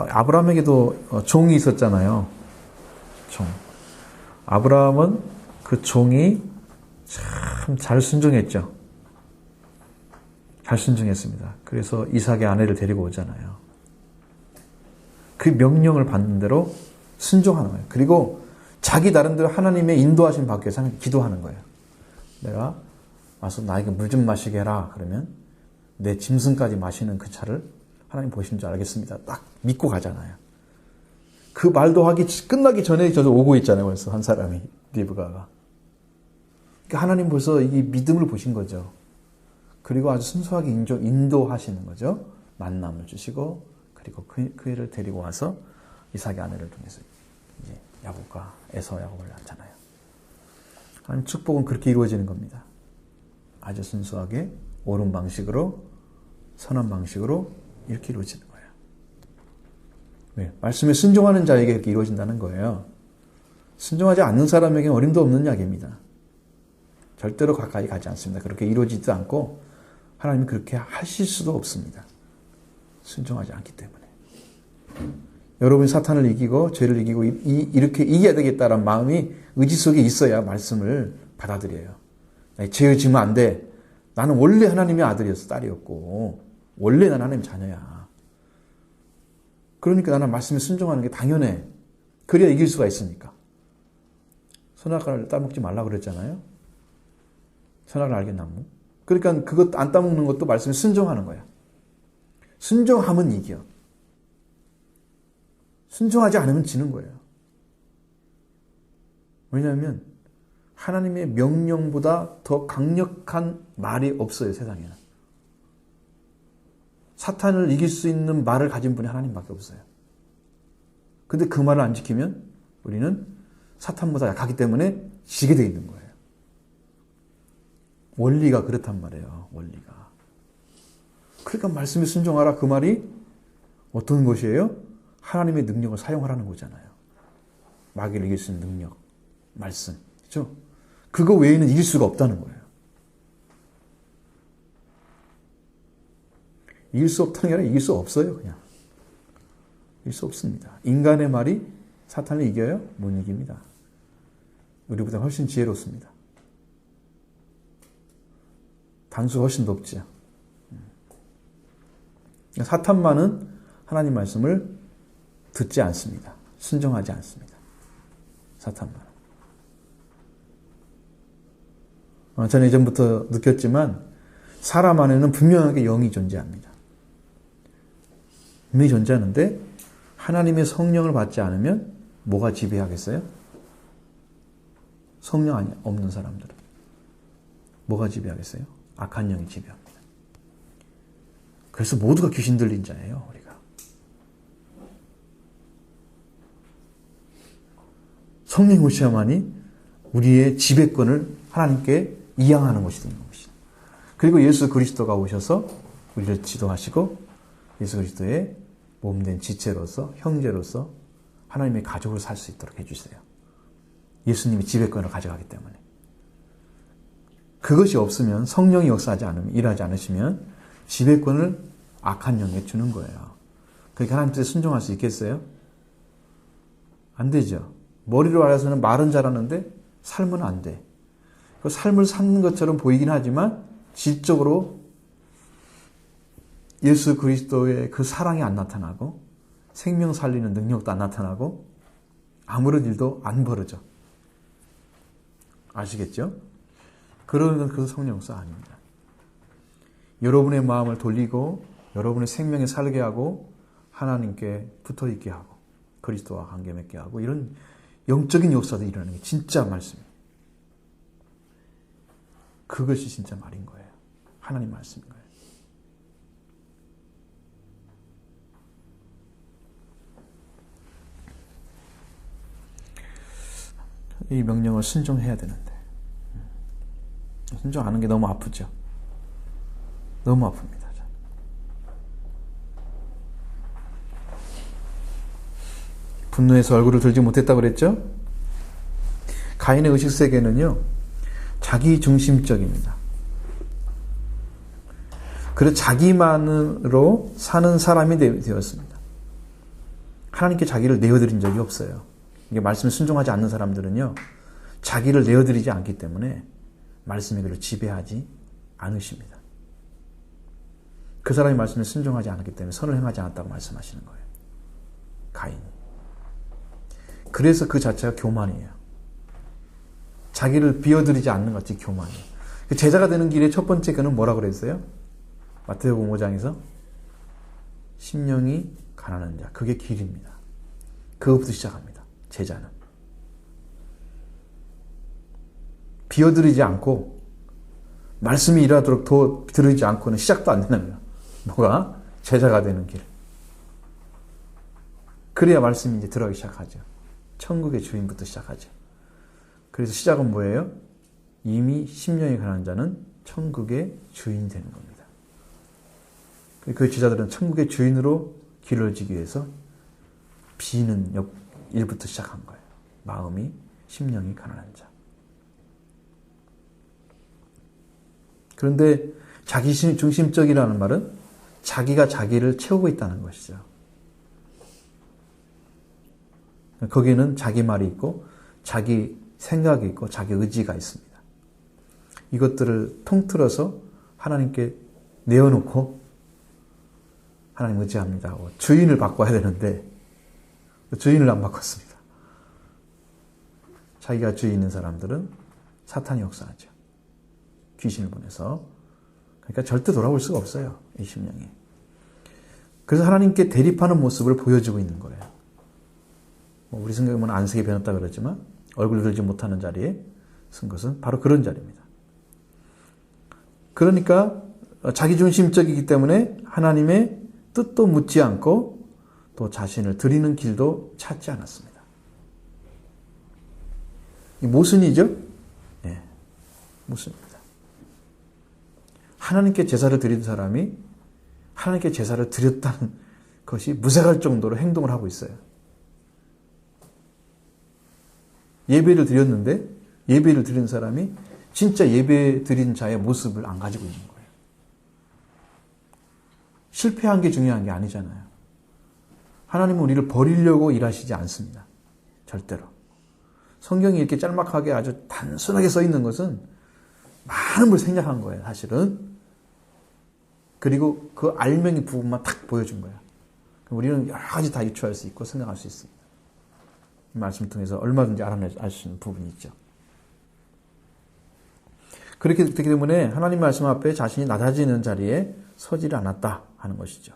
아브라함에게도 종이 있었잖아요. 종. 아브라함은 그 종이 참 잘 순종했죠. 잘 순종했습니다. 그래서 이삭의 아내를 데리고 오잖아요. 그 명령을 받는 대로 순종하는 거예요. 그리고 자기 나름대로 하나님의 인도하심 받기 위해서 기도하는 거예요. 내가 와서 나에게 물 좀 마시게 해라. 그러면 내 짐승까지 마시는 그 차를 하나님 보신 줄 알겠습니다. 딱 믿고 가잖아요. 그 말도 끝나기 전에 저도 오고 있잖아요. 벌써 한 사람이, 리브가가. 그러니까 하나님 벌써 이 믿음을 보신 거죠. 그리고 아주 순수하게 인도하시는 거죠. 만남을 주시고, 그리고 그 애를 데리고 와서 이삭의 아내를 통해서 이제 야곱과 야곱을 낳잖아요. 하나님 축복은 그렇게 이루어지는 겁니다. 아주 순수하게, 옳은 방식으로, 선한 방식으로 이렇게 이루어지는 거예요. 왜? 말씀에 순종하는 자에게 이렇게 이루어진다는 거예요. 순종하지 않는 사람에게는 어림도 없는 약입니다. 절대로 가까이 가지 않습니다. 그렇게 이루어지지도 않고 하나님이 그렇게 하실 수도 없습니다. 순종하지 않기 때문에. 여러분이 사탄을 이기고 죄를 이기고 이렇게 이겨야 되겠다는 마음이 의지 속에 있어야 말씀을 받아들여요. 죄를 지으면 안 돼. 나는 원래 하나님의 아들이었어, 딸이었고 원래 나는 하나님 자녀야. 그러니까 나는 말씀에 순종하는 게 당연해. 그래야 이길 수가 있으니까. 선악과를 따먹지 말라고 그랬잖아요. 선악을 알게 나무. 그러니까 그것 안 따먹는 것도 말씀에 순종하는 거야. 순종하면 이겨. 순종하지 않으면 지는 거예요. 왜냐하면 하나님의 명령보다 더 강력한 말이 없어요, 세상에는. 사탄을 이길 수 있는 말을 가진 분이 하나님밖에 없어요. 근데 그 말을 안 지키면 우리는 사탄보다 약하기 때문에 지게 돼 있는 거예요. 원리가 그렇단 말이에요, 원리가. 그러니까 말씀에 순종하라, 그 말이 어떤 것이에요? 하나님의 능력을 사용하라는 거잖아요. 마귀를 이길 수 있는 능력, 말씀. 그렇죠? 그거 외에는 이길 수가 없다는 거예요. 이길 수 없다는 게 아니라 이길 수 없어요, 그냥. 이길 수 없습니다. 인간의 말이 사탄을 이겨요? 못 이깁니다. 우리보다 훨씬 지혜롭습니다. 단수가 훨씬 높죠. 사탄만은 하나님 말씀을 듣지 않습니다. 순종하지 않습니다. 사탄만은. 저는 예전부터 느꼈지만 사람 안에는 분명하게 영이 존재합니다. 분명히 존재하는데 하나님의 성령을 받지 않으면 뭐가 지배하겠어요? 성령 없는 사람들은 뭐가 지배하겠어요? 악한 영이 지배합니다. 그래서 모두가 귀신 들린 자예요, 우리가. 성령 오셔야만이 우리의 지배권을 하나님께 이양하는 것이 되는 것이죠. 그리고 예수 그리스도가 오셔서 우리를 지도하시고 예수 그리스도의 몸된 지체로서, 형제로서 하나님의 가족을 살 수 있도록 해주세요. 예수님이 지배권을 가져가기 때문에. 그것이 없으면, 성령이 역사하지 않으면, 일하지 않으시면 지배권을 악한 영에 주는 거예요. 그러니까 하나님 뜻에 순종할 수 있겠어요? 안 되죠. 머리로 알아서는 말은 잘하는데 삶은 안 돼. 그 삶을 사는 것처럼 보이긴 하지만 질적으로 예수 그리스도의 그 사랑이 안 나타나고 생명 살리는 능력도 안 나타나고 아무런 일도 안 벌어져. 아시겠죠? 그러면 그 성령 역사 아닙니다. 여러분의 마음을 돌리고 여러분의 생명에 살게 하고 하나님께 붙어있게 하고 그리스도와 관계 맺게 하고 이런 영적인 역사도 일어나는 게 진짜 말씀이에요. 그것이 진짜 말인 거예요. 하나님 말씀인 거예요. 이 명령을 순종해야 되는데 순종하는 게 너무 아프죠. 너무 아픕니다. 분노해서 얼굴을 들지 못했다고 그랬죠? 가인의 의식세계는요, 자기중심적입니다. 그래서 자기만으로 사는 사람이 되었습니다. 하나님께 자기를 내어드린 적이 없어요. 이게 말씀에 순종하지 않는 사람들은요, 자기를 내어드리지 않기 때문에 말씀이 그를 지배하지 않으십니다. 그 사람이 말씀에 순종하지 않았기 때문에 선을 행하지 않았다고 말씀하시는 거예요. 가인이. 그래서 그 자체가 교만이에요. 자기를 비워드리지 않는 것이 교만이에요. 제자가 되는 길의 첫 번째 그는 뭐라고 그랬어요? 마태복음 5장에서 심령이 가난한 자, 그게 길입니다. 그것부터 시작합니다. 제자는. 비워드리지 않고 말씀이 일하도록 더 들으지 않고는 시작도 안 되는 거예요. 뭐가? 제자가 되는 길. 그래야 말씀이 이제 들어가기 시작하죠. 천국의 주인부터 시작하죠. 그래서 시작은 뭐예요? 이미 심령이 가난한 자는 천국의 주인이 되는 겁니다. 그 제자들은 천국의 주인으로 길러지기 위해서 비는 일부터 시작한 거예요. 마음이, 심령이 가난한 자. 그런데 자기 중심적이라는 말은 자기가 자기를 채우고 있다는 것이죠. 거기에는 자기 말이 있고 자기 생각이 있고 자기 의지가 있습니다. 이것들을 통틀어서 하나님께 내어놓고 하나님 의지합니다. 주인을 바꿔야 되는데 주인을 안 바꿨습니다. 자기가 주인 있는 사람들은 사탄이 역사하죠. 귀신을 보내서. 그러니까 절대 돌아올 수가 없어요. 이 심령이. 그래서 하나님께 대립하는 모습을 보여주고 있는 거예요. 우리 성경에는 안색이 변했다 그러지만 얼굴 들지 못하는 자리에 쓴 것은 바로 그런 자리입니다. 그러니까 자기중심적이기 때문에 하나님의 뜻도 묻지 않고 또 자신을 드리는 길도 찾지 않았습니다. 이 모순이죠? 네, 모순입니다. 하나님께 제사를 드린 사람이 하나님께 제사를 드렸다는 것이 무색할 정도로 행동을 하고 있어요. 예배를 드렸는데 예배를 드린 사람이 진짜 예배 드린 자의 모습을 안 가지고 있는 거예요. 실패한 게 중요한 게 아니잖아요. 하나님은 우리를 버리려고 일하시지 않습니다. 절대로. 성경이 이렇게 짤막하게 아주 단순하게 써 있는 것은 많은 걸 생략한 거예요, 사실은. 그리고 그 알맹이 부분만 탁 보여준 거예요. 우리는 여러 가지 다 유추할 수 있고 생각할 수 있습니다. 이 말씀을 통해서 얼마든지 알아낼 수 있는 부분이 있죠. 그렇기 때문에 하나님 말씀 앞에 자신이 낮아지는 자리에 서지를 않았다 하는 것이죠.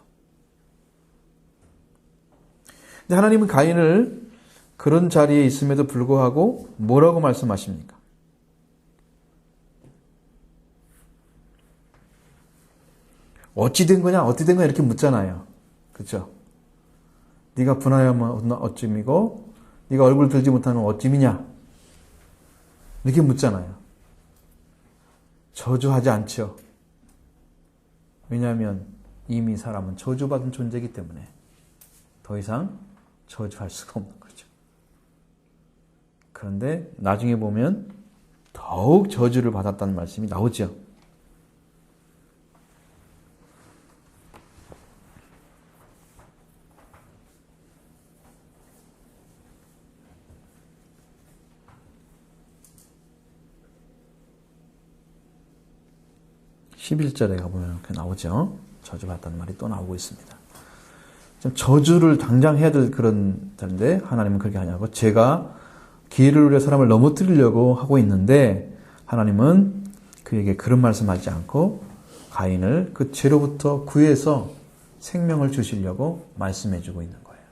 근데 하나님은 가인을 그런 자리에 있음에도 불구하고 뭐라고 말씀하십니까? 어찌 된 거냐, 어떻게 된 거냐 이렇게 묻잖아요. 그렇죠? 네가 분하여면 어찌미고 네가 얼굴 들지 못하는 어찌미냐 이렇게 묻잖아요. 저주하지 않죠. 왜냐하면 이미 사람은 저주받은 존재이기 때문에 더 이상 저주할 수가 없는 거죠. 그런데 나중에 보면 더욱 저주를 받았다는 말씀이 나오죠. (11절에) 가보면 이렇게 나오죠. 저주받았다는 말이 또 나오고 있습니다. 저주를 당장 해야 될 그런 자인데 하나님은 그렇게 하냐고, 제가 기회를 누려 사람을 넘어뜨리려고 하고 있는데 하나님은 그에게 그런 말씀하지 않고 가인을 그 죄로부터 구해서 생명을 주시려고 말씀해주고 있는 거예요.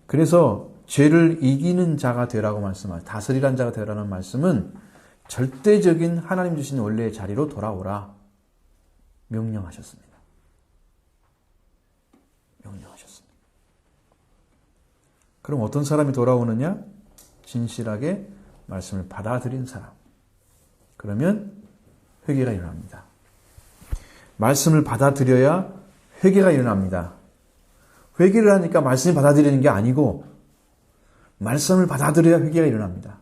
그래서 죄를 이기는 자가 되라고 말씀하죠. 다스리란 자가 되라는 말씀은 절대적인 하나님 주신 원래의 자리로 돌아오라 명령하셨습니다. 명령하셨습니다. 그럼 어떤 사람이 돌아오느냐? 진실하게 말씀을 받아들인 사람. 그러면 회개가 일어납니다. 말씀을 받아들여야 회개가 일어납니다. 회개를 하니까 말씀이 받아들이는 게 아니고 말씀을 받아들여야 회개가 일어납니다.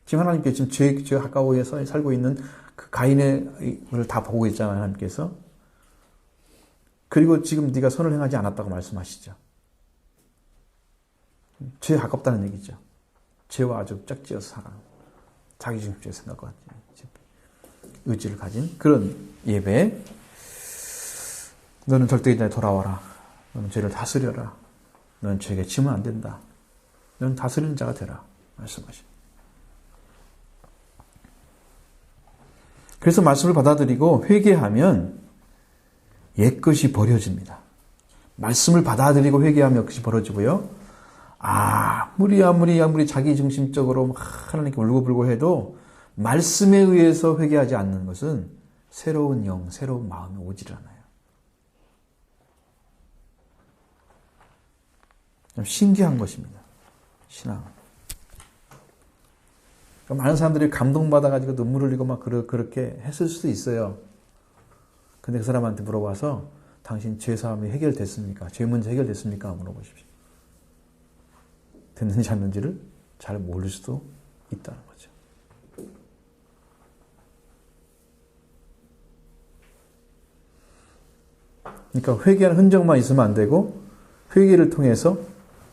지금 하나님께 지금 죄 가까워에 살고 있는 그 가인의 걸 다 보고 있잖아요. 하나님께서. 그리고 지금 네가 선을 행하지 않았다고 말씀하시죠. 죄에 가깝다는 얘기죠. 죄와 아주 짝지어서 살아가는 자기중심적인 생각과 의지를 가진 그런 예배. 너는 절대인자에 돌아와라. 너는 죄를 다스려라. 너는 죄에게 지면 안 된다. 너는 다스리는 자가 되라. 말씀하십니다. 그래서 말씀을 받아들이고 회개하면 옛것이 버려집니다. 말씀을 받아들이고 회개하면 그것이 버려지고요. 아무리 자기중심적으로 막 하나님께 울고불고 해도 말씀에 의해서 회개하지 않는 것은 새로운 영, 새로운 마음이 오지를 않아요. 좀 신기한 것입니다. 신앙은. 그러니까 많은 사람들이 감동받아가지고 눈물 흘리고 막 그렇게 했을 수도 있어요. 근데 그 사람한테 물어봐서 당신 죄사함이 해결됐습니까? 죄 문제 해결됐습니까? 물어보십시오. 됐는지 안 됐는지를 잘 모를 수도 있다는 거죠. 그러니까 회개하는 흔적만 있으면 안 되고 회개를 통해서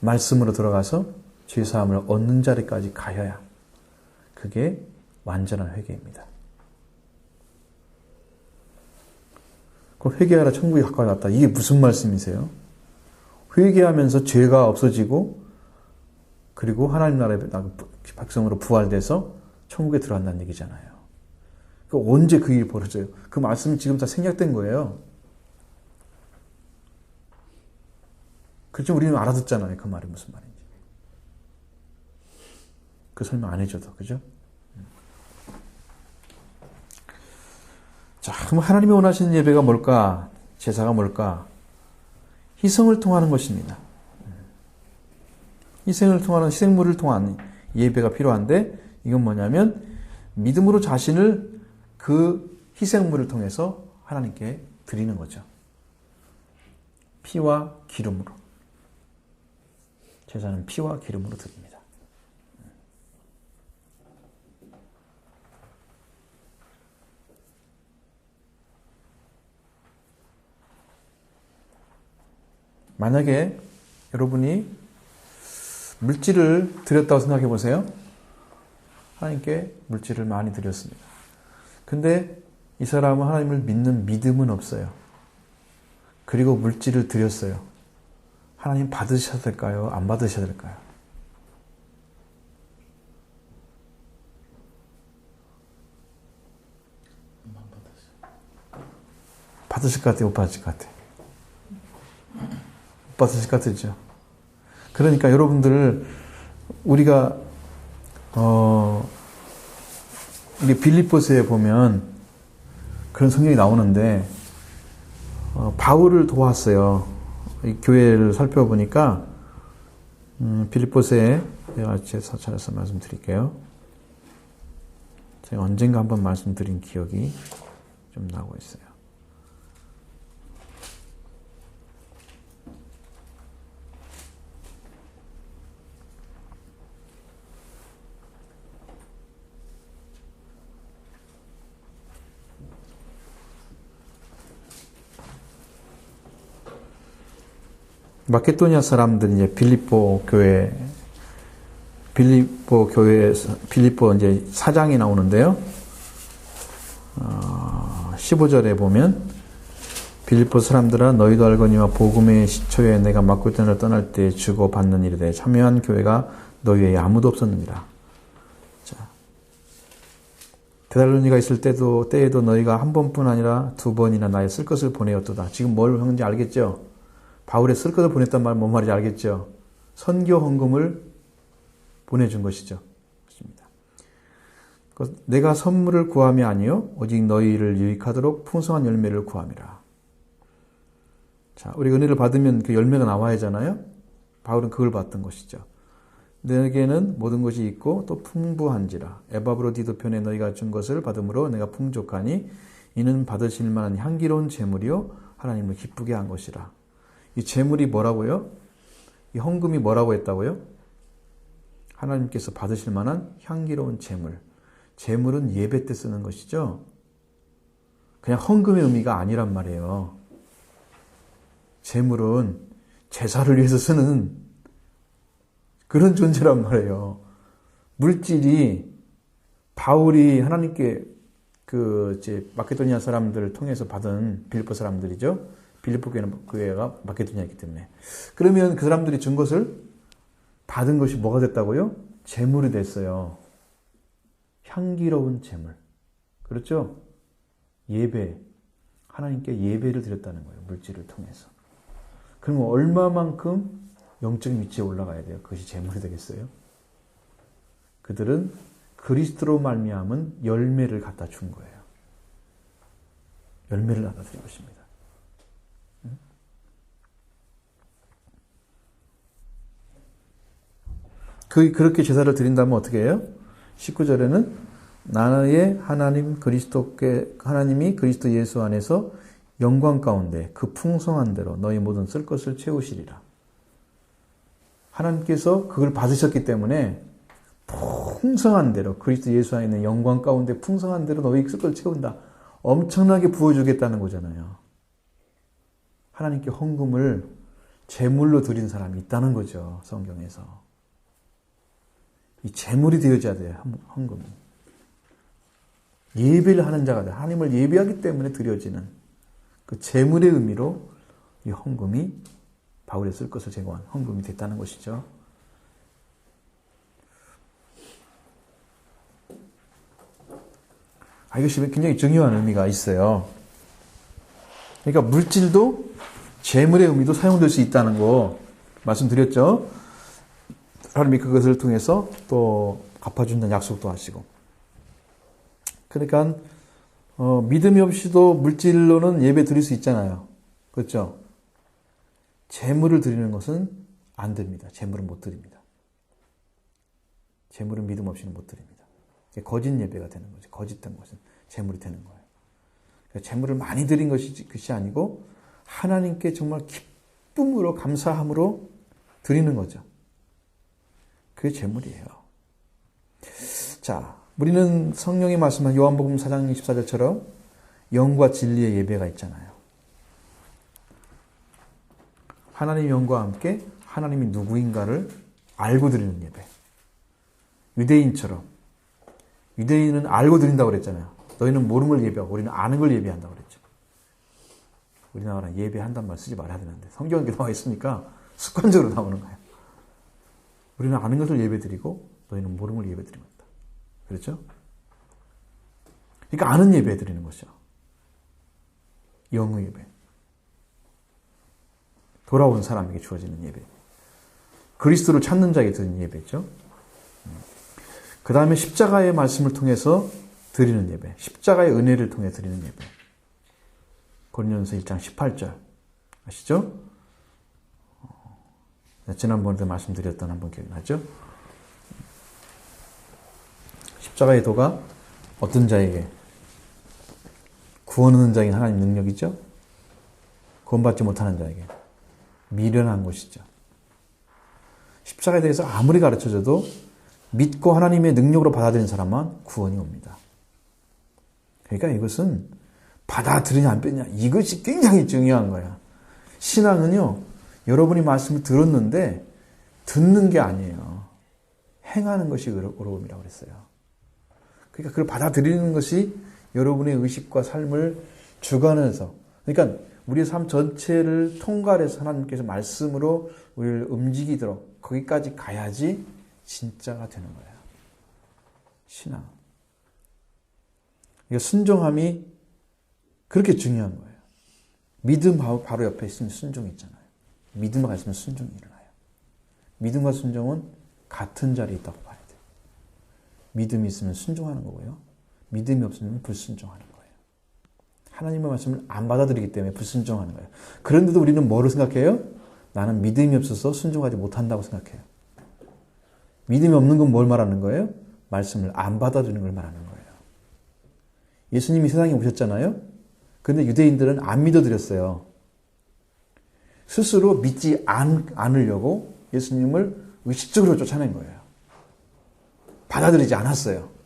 말씀으로 들어가서 죄사함을 얻는 자리까지 가야 그게 완전한 회개입니다. 그 회개하라 천국이 가까이 왔다. 이게 무슨 말씀이세요? 회개하면서 죄가 없어지고 그리고 하나님 나라의 백성으로 부활돼서 천국에 들어간다는 얘기잖아요. 언제 그 일이 벌어져요? 그 말씀이 지금 다 생략된 거예요. 그렇죠? 우리는 알아듣잖아요. 그 말이 무슨 말인지. 그 설명 안 해줘도. 그죠? 자, 그럼 하나님이 원하시는 예배가 뭘까? 제사가 뭘까? 희생을 통하는 것입니다. 희생물을 통한 예배가 필요한데 이건 뭐냐면 믿음으로 자신을 그 희생물을 통해서 하나님께 드리는 거죠. 피와 기름으로. 제사는 피와 기름으로 드립니다. 만약에 여러분이 물질을 드렸다고 생각해 보세요. 하나님께 물질을 많이 드렸습니다. 근데 이 사람은 하나님을 믿는 믿음은 없어요. 그리고 물질을 드렸어요. 하나님 받으셔야 될까요? 안 받으셔야 될까요? 받으실 것 같아요? 못 받으실 것 같아요? 못 받으실 것 같죠? 그러니까 여러분들 우리가 우리 빌립보서에 보면 그런 성경이 나오는데 바울을 도왔어요. 이 교회를 살펴보니까 빌립보서에 제가 찾아서 말씀드릴게요. 제가 언젠가 한번 말씀드린 기억이 좀 나고 있어요. 마케도니아 사람들이 이제 빌립보 이제 4장이 나오는데요. 15절에 보면 빌립보 사람들아 너희도 알거니와 복음의 시초에 내가 마케도니아를 떠날 때 주고 받는 일에 참여한 교회가 너희 외에 아무도 없었느니라. 자, 데살로니가 있을 때에도 너희가 한 번뿐 아니라 두 번이나 나의 쓸 것을 보내었도다. 지금 뭘 하는지 알겠죠? 바울의 쓸 것을 보냈단 말 뭔 말인지 알겠죠? 선교 헌금을 보내준 것이죠. 그렇습니다. 내가 선물을 구함이 아니요 오직 너희를 유익하도록 풍성한 열매를 구함이라. 자, 우리가 은혜를 받으면 그 열매가 나와야 하잖아요. 바울은 그걸 받던 것이죠. 내게는 모든 것이 있고 또 풍부한지라. 에바브로디도 편에 너희가 준 것을 받음으로 내가 풍족하니 이는 받으실 만한 향기로운 제물이요 하나님을 기쁘게 한 것이라. 이 제물이 뭐라고요? 이 헌금이 뭐라고 했다고요? 하나님께서 받으실 만한 향기로운 제물. 제물은 예배 때 쓰는 것이죠. 그냥 헌금의 의미가 아니란 말이에요. 제물은 제사를 위해서 쓰는 그런 존재란 말이에요. 물질이 바울이 하나님께 마케도니아 사람들을 통해서 받은 빌립보 사람들이죠. 빌립보 교회가 마케도니아이기 때문에. 그러면 그 사람들이 준 것을 받은 것이 뭐가 됐다고요? 제물이 됐어요. 향기로운 제물. 그렇죠? 예배. 하나님께 예배를 드렸다는 거예요. 물질을 통해서. 그러면 얼마만큼 영적인 위치에 올라가야 돼요? 그것이 제물이 되겠어요? 그들은 그리스도로 말미암은 열매를 갖다 준 거예요. 열매를 갖다 드린 것입니다. 그렇게 제사를 드린다면 어떻게 해요? 19절에는 나의 하나님이 그리스도 예수 안에서 영광 가운데 그 풍성한 대로 너희 모든 쓸 것을 채우시리라. 하나님께서 그걸 받으셨기 때문에 풍성한 대로 그리스도 예수 안에 있는 영광 가운데 풍성한 대로 너희 쓸 것을 채운다. 엄청나게 부어주겠다는 거잖아요. 하나님께 헌금을 제물로 드린 사람이 있다는 거죠. 성경에서. 이 제물이 되어져야 돼요. 헌금이. 예배를 하는 자가 돼요. 하나님을 예배하기 때문에 드려지는 그 제물의 의미로 이 헌금이 바울의 쓸 것을 제공한 헌금이 됐다는 것이죠. 이것이 굉장히 중요한 의미가 있어요. 그러니까 물질도 제물의 의미도 사용될 수 있다는 거 말씀드렸죠. 하나님이 그것을 통해서 또 갚아준다는 약속도 하시고. 그러니까 믿음이 없이도 물질로는 예배 드릴 수 있잖아요. 그렇죠? 제물을 드리는 것은 안 됩니다. 제물은 못 드립니다. 제물은 믿음 없이는 못 드립니다. 거짓 예배가 되는 거죠. 거짓된 것은 제물이 되는 거예요. 그러니까 제물을 많이 드린 것이 아니고 하나님께 정말 기쁨으로 감사함으로 드리는 거죠. 그게 제물이에요. 자, 우리는 성령이 말씀한 요한복음 4장 24절처럼 영과 진리의 예배가 있잖아요. 하나님의 영과 함께 하나님이 누구인가를 알고 드리는 예배. 유대인처럼. 유대인은 알고 드린다고 그랬잖아요. 너희는 모르는 걸 예배하고 우리는 아는 걸 예배한다고 그랬죠. 우리나라 예배한다는 말 쓰지 말아야 되는데 성경에 나와 있으니까 습관적으로 나오는 거예요. 우리는 아는 것을 예배드리고 너희는 모르는 걸 예배드리는 거다. 그렇죠? 그러니까 아는 예배 드리는 것이죠. 영의 예배. 돌아온 사람에게 주어지는 예배. 그리스도를 찾는 자에게 드리는 예배죠. 그 다음에 십자가의 말씀을 통해서 드리는 예배. 십자가의 은혜를 통해 드리는 예배. 고린도전서 1장 18절. 아시죠? 지난번에도 말씀드렸던 한번 기억나죠? 십자가의 도가 어떤 자에게? 구원 얻는 자에게 하나님 능력이죠? 구원받지 못하는 자에게 미련한 것이죠. 십자가에 대해서 아무리 가르쳐줘도 믿고 하나님의 능력으로 받아들인 사람만 구원이 옵니다. 그러니까 이것은 받아들이냐 안 받느냐 이것이 굉장히 중요한 거야. 신앙은요. 여러분이 말씀을 들었는데 듣는 게 아니에요. 행하는 것이 어려움이라고 그랬어요. 그러니까 그걸 받아들이는 것이 여러분의 의식과 삶을 주관해서 그러니까 우리의 삶 전체를 통괄해서 하나님께서 말씀으로 우리를 움직이도록 거기까지 가야지 진짜가 되는 거예요. 신앙. 그러니까 순종함이 그렇게 중요한 거예요. 믿음 바로 옆에 있으면 순종이 있잖아요. 믿음과 있으면 순종이 일어나요. 믿음과 순종은 같은 자리에 있다고 봐야 돼요. 믿음이 있으면 순종하는 거고요. 믿음이 없으면 불순종하는 거예요. 하나님의 말씀을 안 받아들이기 때문에 불순종하는 거예요. 그런데도 우리는 뭐를 생각해요? 나는 믿음이 없어서 순종하지 못한다고 생각해요. 믿음이 없는 건 뭘 말하는 거예요? 말씀을 안 받아들이는 걸 말하는 거예요. 예수님이 세상에 오셨잖아요. 그런데 유대인들은 안 믿어드렸어요. 스스로 믿지 않으려고 예수님을 의식적으로 쫓아낸 거예요. 받아들이지 않았어요.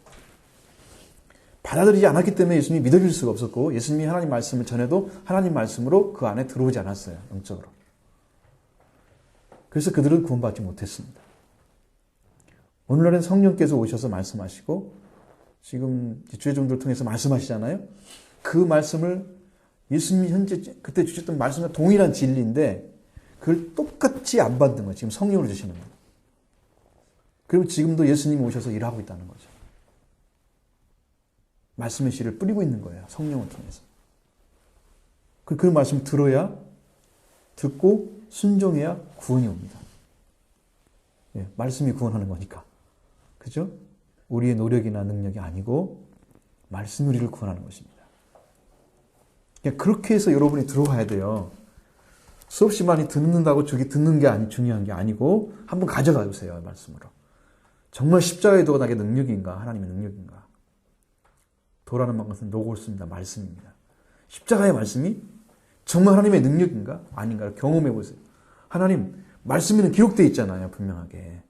받아들이지 않았기 때문에 예수님이 믿어질 수가 없었고 예수님이 하나님 말씀을 전해도 하나님 말씀으로 그 안에 들어오지 않았어요. 영적으로. 그래서 그들은 구원받지 못했습니다. 오늘날은 성령께서 오셔서 말씀하시고 지금 주의 종들을 통해서 말씀하시잖아요. 그 말씀을 예수님이 현재 그때 주셨던 말씀과 동일한 진리인데 그걸 똑같이 안 받는 거예요. 지금 성령으로 주시는 거예요. 그리고 지금도 예수님이 오셔서 일하고 있다는 거죠. 말씀의 씨를 뿌리고 있는 거예요. 성령을 통해서. 그 말씀 들어야 듣고 순종해야 구원이 옵니다. 예, 말씀이 구원하는 거니까. 그죠? 우리의 노력이나 능력이 아니고 말씀이 우리를 구원하는 것입니다. 그렇게 해서 여러분이 들어와야 돼요. 수없이 많이 듣는다고 저기 듣는 게 중요한 게 아니고 한번 가져가 주세요. 말씀으로. 정말 십자가의 도가 나에게 능력인가? 하나님의 능력인가? 도라는 것은 로고스입니다. 말씀입니다. 십자가의 말씀이 정말 하나님의 능력인가? 아닌가를 경험해 보세요. 하나님, 말씀에는 기록되어 있잖아요. 분명하게.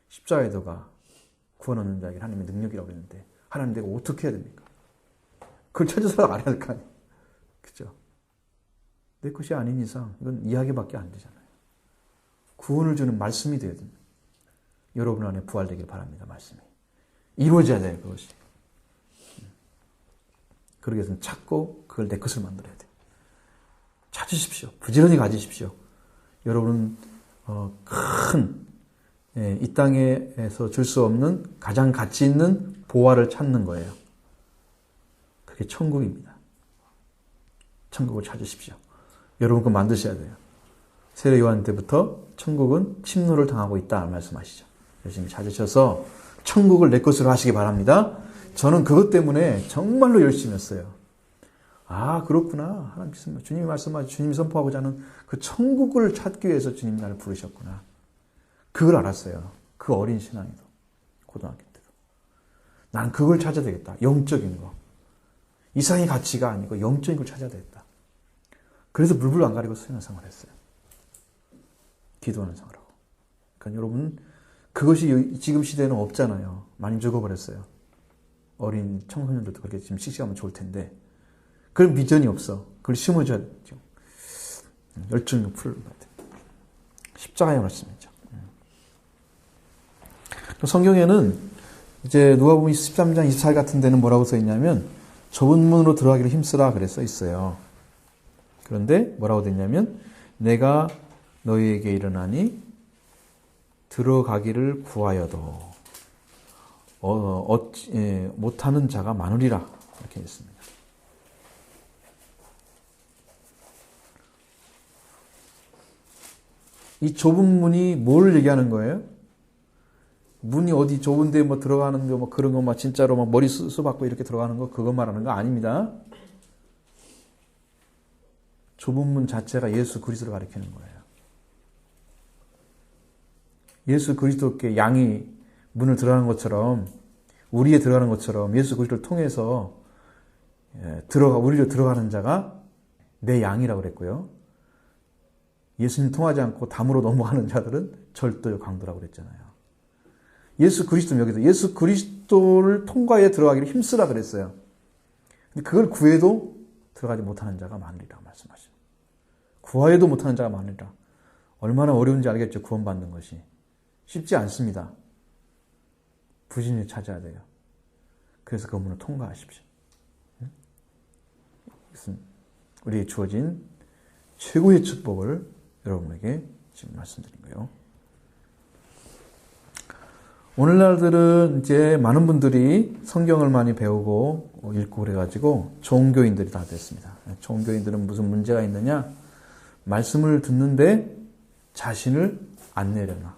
십자가의 도가 구원하는 자에게 하나님의 능력이라고 했는데 하나님 내가 어떻게 해야 됩니까? 그걸 찾아서 알아야 할 거 아니에요. 그죠? 내 것이 아닌 이상 이건 이야기밖에 안 되잖아요. 구원을 주는 말씀이 되어야 됩니다. 여러분 안에 부활되길 바랍니다. 말씀이. 이루어져야 돼요. 그것이. 그러기 위해서는 찾고 그걸 내 것을 만들어야 돼요. 찾으십시오. 부지런히 가지십시오. 여러분은 이 땅에서 줄 수 없는 가장 가치 있는 보화를 찾는 거예요. 그게 천국입니다. 천국을 찾으십시오. 여러분 그거 만드셔야 돼요. 세례 요한 때부터 천국은 침노를 당하고 있다 말씀하시죠. 열심히 찾으셔서 천국을 내 것으로 하시기 바랍니다. 저는 그것 때문에 정말로 열심히 했어요. 아, 그렇구나. 하나님, 주님이 말씀하시고 주님이 선포하고자 하는 그 천국을 찾기 위해서 주님이 나를 부르셨구나. 그걸 알았어요. 그 어린 신앙에도. 고등학교 때도. 난 그걸 찾아야 되겠다. 영적인 거. 이상의 가치가 아니고 영적인 걸 찾아야 되겠다. 그래서 물불 안 가리고 수행생활을 했어요. 기도하는 생활하고. 그러니까 여러분, 그것이 지금 시대에는 없잖아요. 많이 죽어버렸어요. 어린 청소년들도 그렇게 지금 씩씩하면 좋을 텐데. 그런 비전이 없어. 그걸 심어줘야죠. 열정을 풀어야 돼. 십자가의 말씀이죠. 성경에는 이제 누가복음 13장 24절 같은 데는 뭐라고 써 있냐면 좁은 문으로 들어가기를 힘쓰라 그래 써 있어요. 그런데 뭐라고 돼 있냐면 내가 너희에게 이르나니 들어가기를 구하여도 못하는 자가 많으리라 이렇게 했습니다. 이 좁은 문이 뭘 얘기하는 거예요? 문이 어디 좁은데 뭐 들어가는 거 뭐 그런 거 막 진짜로 막 머리 쑤박고 이렇게 들어가는 거 그거 말하는 거 아닙니다. 좁은 문 자체가 예수 그리스도를 가리키는 거예요. 예수 그리스도께 양이 문을 들어가는 것처럼 우리에 들어가는 것처럼 예수 그리스도를 통해서 우리로 들어가는 자가 내 양이라고 그랬고요. 예수님 통하지 않고 담으로 넘어가는 자들은 절도의 강도라고 그랬잖아요. 예수 그리스도 여기서 예수 그리스도를 통과해 들어가기를 힘쓰라 그랬어요. 근데 그걸 구해도 들어가지 못하는 자가 많으리라 말씀하시죠. 구하여도 못하는 자가 많으리라. 얼마나 어려운지 알겠죠. 구원받는 것이. 쉽지 않습니다. 부진히 찾아야 돼요. 그래서 그 문을 통과하십시오. 이것은 우리에게 주어진 최고의 축복을 여러분에게 지금 말씀드린 거예요. 오늘날들은 이제 많은 분들이 성경을 많이 배우고 읽고 그래가지고 종교인들이 다 됐습니다. 종교인들은 무슨 문제가 있느냐? 말씀을 듣는데 자신을 안 내려놔.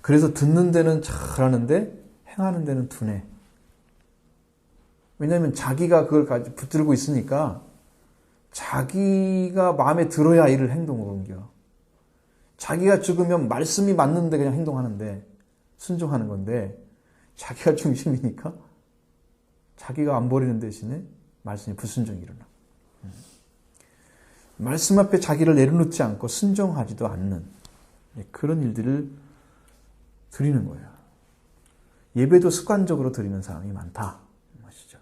그래서 듣는 데는 잘하는데 행하는 데는 둔해. 왜냐하면 자기가 그걸 붙들고 있으니까 자기가 마음에 들어야 이를 행동으로 옮겨. 자기가 죽으면 말씀이 맞는데 그냥 행동하는데 순종하는 건데 자기가 중심이니까 자기가 안 버리는 대신에 말씀이 불순종이 일어나. 말씀 앞에 자기를 내려놓지 않고 순종하지도 않는 그런 일들을 드리는 거예요. 예배도 습관적으로 드리는 사람이 많다. 것이죠.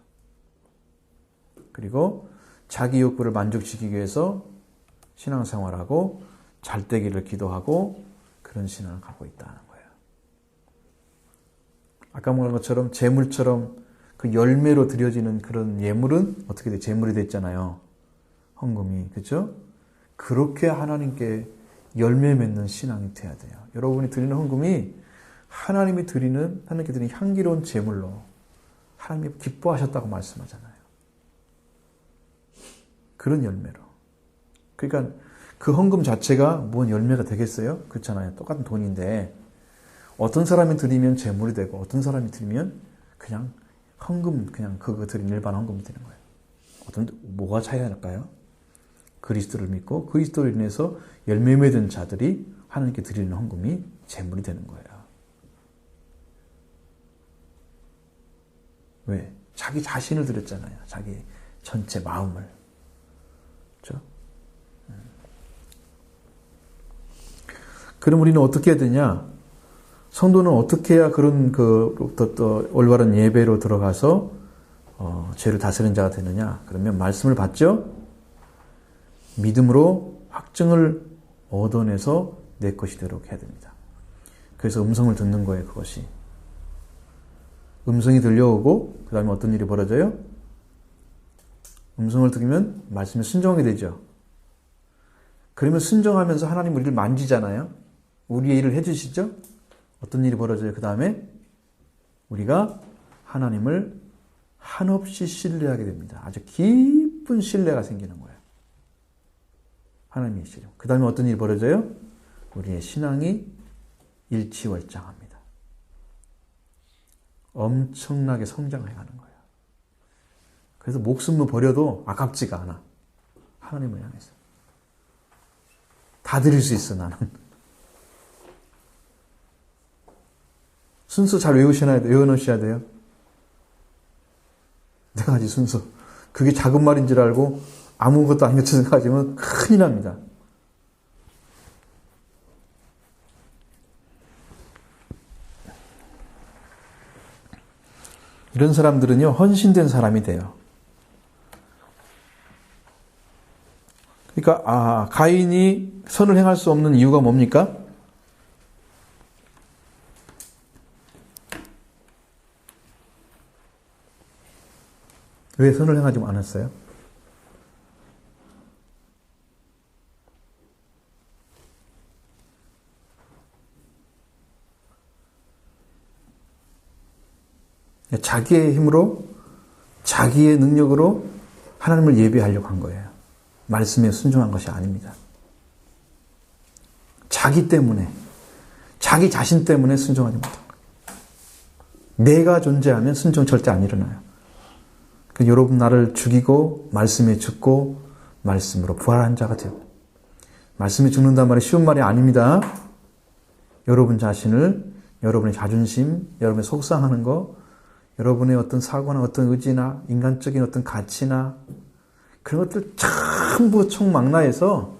그리고 자기 욕구를 만족시키기 위해서 신앙생활하고 잘되기를 기도하고 그런 신앙을 갖고 있다는 거예요. 아까 말한 것처럼 제물처럼 그 열매로 드려지는 그런 예물은 어떻게 돼? 제물이 됐잖아요. 헌금이. 그렇죠? 그렇게 하나님께 열매 맺는 신앙이 돼야 돼요. 여러분이 드리는 헌금이 하나님께 드리는 향기로운 제물로 하나님이 기뻐하셨다고 말씀하잖아요. 그런 열매로. 그러니까 그 헌금 자체가 뭔 열매가 되겠어요? 그렇잖아요. 똑같은 돈인데 어떤 사람이 드리면 제물이 되고 어떤 사람이 드리면 그냥 헌금, 그냥 그거 드린 일반 헌금이 되는 거예요. 뭐가 차이가 날까요? 그리스도를 믿고 그리스도로 인해서 열매 맺은 자들이 하나님께 드리는 헌금이 제물이 되는 거예요. 왜? 자기 자신을 드렸잖아요. 자기 전체 마음을. 그렇죠? 그럼 우리는 어떻게 해야 되냐? 성도는 어떻게 해야 그런 또 올바른 예배로 들어가서 죄를 다스리는 자가 되느냐? 그러면 말씀을 받죠? 믿음으로 확증을 얻어내서 내 것이 되도록 해야 됩니다. 그래서 음성을 듣는 거예요, 그것이. 음성이 들려오고 그 다음에 어떤 일이 벌어져요? 음성을 들으면 말씀에 순종하게 되죠. 그러면 순종하면서 하나님 우리를 만지잖아요. 우리의 일을 해주시죠. 어떤 일이 벌어져요? 그 다음에 우리가 하나님을 한없이 신뢰하게 됩니다. 아주 깊은 신뢰가 생기는 거예요. 하나님의 신뢰. 그 다음에 어떤 일이 벌어져요? 우리의 신앙이 일취월장합니다. 엄청나게 성장해가는 거예요. 그래서 목숨을 버려도 아깝지가 않아. 하나님을 향해서. 다 드릴 수 있어, 나는. 순서 잘 외워놓으셔야 돼요. 네 가지 순서. 그게 작은 말인 줄 알고 아무것도 아닌 것처럼 생각하시면 큰일 납니다. 이런 사람들은요, 헌신된 사람이 돼요. 그러니까, 가인이 선을 행할 수 없는 이유가 뭡니까? 왜 선을 행하지 않았어요? 자기의 힘으로, 자기의 능력으로 하나님을 예배하려고 한 거예요. 말씀에 순종한 것이 아닙니다. 자기 때문에, 자기 자신 때문에 순종하지 못한 거예요. 내가 존재하면 순종 절대 안 일어나요. 그러니까 여러분 나를 죽이고 말씀에 죽고 말씀으로 부활한 자가 되고, 말씀에 죽는단 말이 쉬운 말이 아닙니다. 여러분 자신을, 여러분의 자존심, 여러분의 속상하는 거, 여러분의 어떤 사고나 어떤 의지나 인간적인 어떤 가치나 그런 것들 전부 총망라해서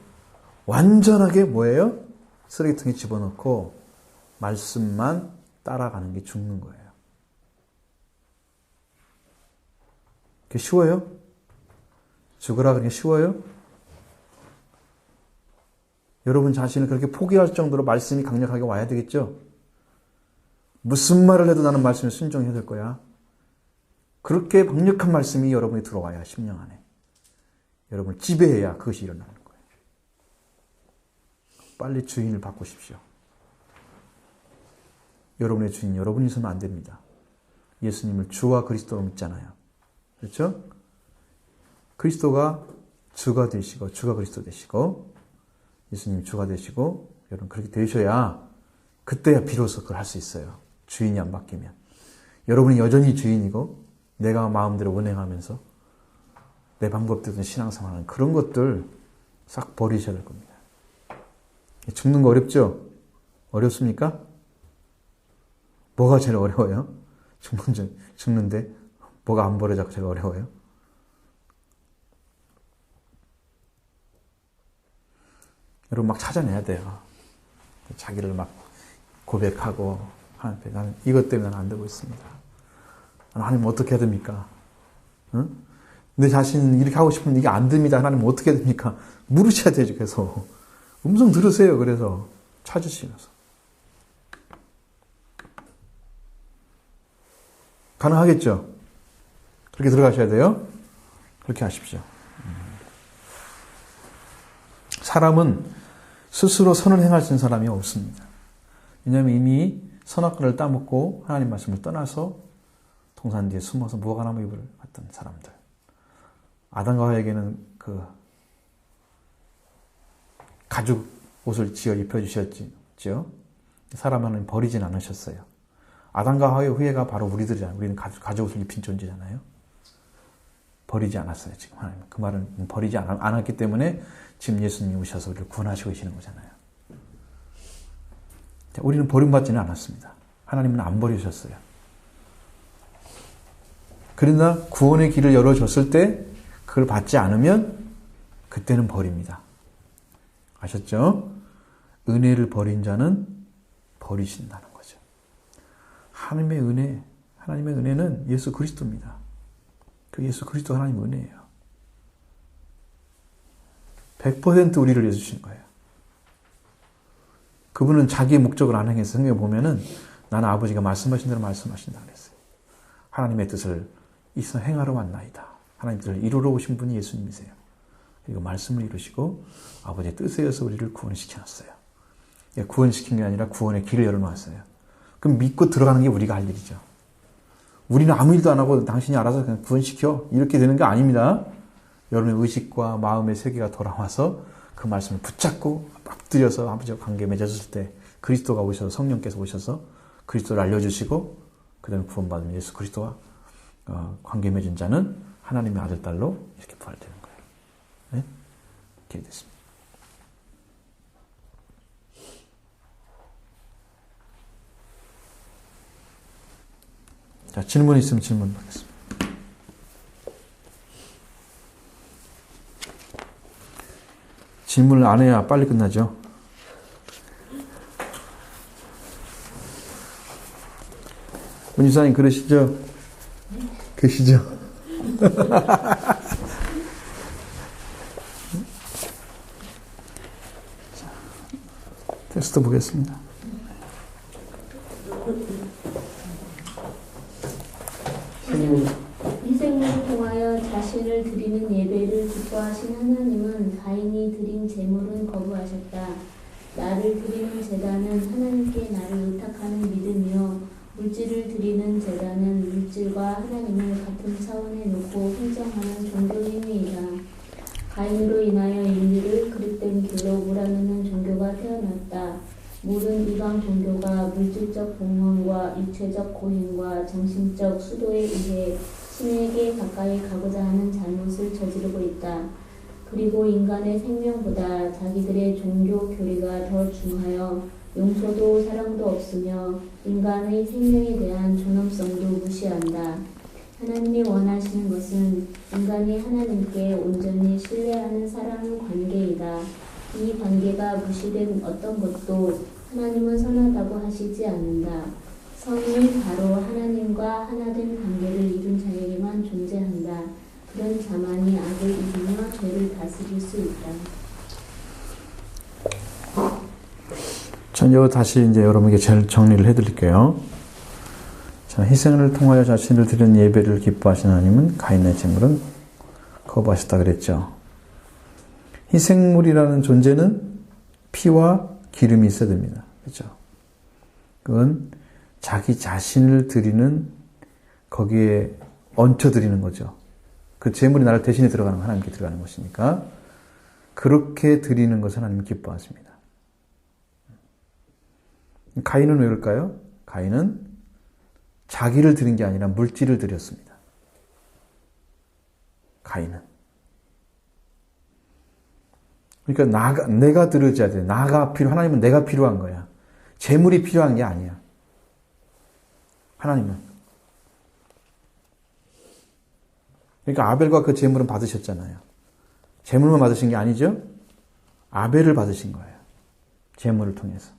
완전하게 뭐예요? 쓰레기통에 집어넣고 말씀만 따라가는 게 죽는 거예요. 그게 쉬워요? 죽으라 그게 쉬워요? 여러분 자신을 그렇게 포기할 정도로 말씀이 강력하게 와야 되겠죠? 무슨 말을 해도 나는 말씀에 순종해야 될 거야. 그렇게 강력한 말씀이 여러분이 들어와야 10년 안에. 여러분을 지배해야 그것이 일어나는 거예요. 빨리 주인을 바꾸십시오. 여러분의 주인, 여러분이 있으면 안 됩니다. 예수님을 주와 그리스도로 믿잖아요. 그렇죠? 그리스도가 주가 되시고, 주가 그리스도 되시고, 예수님이 주가 되시고, 여러분 그렇게 되셔야 그때야 비로소 그걸 할 수 있어요. 주인이 안 바뀌면. 여러분이 여전히 주인이고 내가 마음대로 운행하면서 내 방법대로 신앙생활하는 그런 것들 싹 버리셔야 될 겁니다. 죽는 거 어렵죠? 어렵습니까? 뭐가 제일 어려워요? 죽는데 뭐가 안 버려져서 제일 어려워요? 여러분 막 찾아내야 돼요. 자기를 막 고백하고 하나님께 나는 이것 때문에 나는 안 되고 있습니다. 하나님 어떻게 해야 됩니까? 응? 내 자신 이렇게 하고 싶은데 이게 안 됩니다. 하나님 어떻게 해야 됩니까? 물으셔야 되죠. 계속 음성 들으세요. 그래서 찾으시면서 가능하겠죠? 그렇게 들어가셔야 돼요. 그렇게 하십시오. 사람은 스스로 선을 행할 수 있는 사람이 없습니다. 왜냐하면 이미 선악과를 따먹고 하나님 말씀을 떠나서 동산 뒤에 숨어서 무화과나무 잎을 봤던 사람들. 아담과 하와에게는 그 가죽 옷을 지어 입혀주셨지요. 사람 하나님 버리진 않으셨어요. 아담과 하와의 후예가 바로 우리들이잖아요. 우리는 가죽 옷을 입힌 존재잖아요. 버리지 않았어요. 지금 하나님 그 말은 버리지 않았기 때문에 지금 예수님이 오셔서 우리를 구원하시고 계시는 거잖아요. 우리는 버림받지는 않았습니다. 하나님은 안 버리셨어요. 그러나 구원의 길을 열어줬을 때 그걸 받지 않으면 그때는 버립니다. 아셨죠? 은혜를 버린 자는 버리신다는 거죠. 하나님의 은혜는 예수 그리스도입니다. 그 예수 그리스도 하나님의 은혜예요. 100% 우리를 위해서 주신 거예요. 그분은 자기의 목적을 안 행해서 성경에 보면은 나는 아버지가 말씀하신 대로 말씀하신다 그랬어요. 하나님의 뜻을 이서 행하러 왔나이다. 하나님의 뜻을 이루러 오신 분이 예수님이세요. 그리고 말씀을 이루시고 아버지의 뜻에 의해서 우리를 구원시켜놨어요. 구원시킨 게 아니라 구원의 길을 열어놓았어요. 그럼 믿고 들어가는 게 우리가 할 일이죠. 우리는 아무 일도 안 하고 당신이 알아서 그냥 구원시켜 이렇게 되는 게 아닙니다. 여러분의 의식과 마음의 세계가 돌아와서 그 말씀을 붙잡고 엎드려서 아버지와 관계 맺어졌을 때 그리스도가 오셔서 성령께서 오셔서 그리스도를 알려주시고 그 다음에 구원받으면 예수 그리스도와 관계 맺은 자는 하나님의 아들, 딸로 이렇게 부활되는 거예요. 네? 이렇게 됐습니다. 자, 질문 있으면 질문 받겠습니다. 질문을 안 해야 빨리 끝나죠. 문지사님 그러시죠? 계시죠? 테스트 보겠습니다. 희생을 통하여 자신을 드리는 예배를 기뻐하신 하나님은 가인이 드린 제물은 거부하셨다. 나를 드리는 제단은 하나님께 나를 의탁하는 믿음이요 물질을 드리는 제단은 물질과 하나님을 같은 차원에 놓고 행정하는 종교행위이다. 가인으로 인하여 인류를 그릇된 길로 몰아넣는 종교가 태어났다. 모든 이방 종교가 물질적 복망과 육체적 고행과 정신적 수도에 의해 신에게 가까이 가고자 하는 잘못을 저지르고 있다. 그리고 인간의 생명보다 자기들의 종교 교리가 더 중하여 용서도 사랑도 없으며 인간의 생명에 대한 존엄성도 무시한다. 하나님이 원하시는 것은 인간이 하나님께 온전히 신뢰하는 사랑 관계이다. 이 관계가 무시된 어떤 것도 하나님은 선하다고 하시지 않는다. 선은 바로 하나님과 하나된 관계를 이룬 자에게만 존재한다. 그런 자만이 악을 이기며 죄를 다스릴 수 있다. 전 이거 다시 이제 여러분에게 정리를 해드릴게요. 자, 희생을 통하여 자신을 드리는 예배를 기뻐하시는 하나님은 가인의 제물은 거부하셨다 그랬죠. 희생물이라는 존재는 피와 기름이 있어야 됩니다. 그렇죠? 그건 자기 자신을 드리는 거기에 얹혀 드리는 거죠. 그 제물이 나를 대신에 들어가는 건 하나님께 들어가는 것이니까 그렇게 드리는 것을 하나님이 기뻐하십니다. 가인은 왜 그럴까요? 가인은 자기를 드린 게 아니라 물질을 드렸습니다. 가인은. 그러니까 내가 드려져야 돼. 하나님은 내가 필요한 거야. 재물이 필요한 게 아니야. 하나님은. 그러니까 아벨과 그 재물은 받으셨잖아요. 재물만 받으신 게 아니죠? 아벨을 받으신 거예요. 재물을 통해서.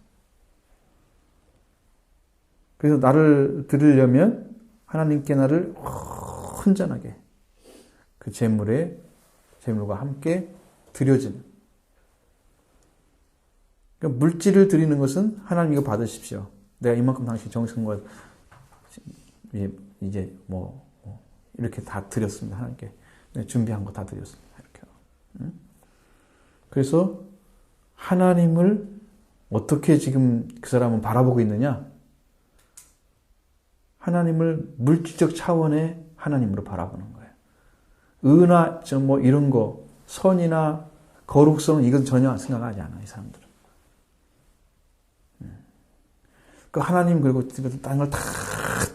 그래서 나를 드리려면 하나님께 나를 온전하게 그 재물과 함께 드려지는. 그러니까 물질을 드리는 것은 하나님 이거 받으십시오. 내가 이만큼 당신 정성과 이제 이렇게 다 드렸습니다. 하나님께 준비한 거 다 드렸습니다. 이렇게. 그래서 하나님을 어떻게 지금 그 사람은 바라보고 있느냐? 하나님을 물질적 차원의 하나님으로 바라보는 거예요. 의나 이런 거, 선이나 거룩성 이건 전혀 생각하지 않아요. 이 사람들은. 그 하나님 그리고 다른 걸 다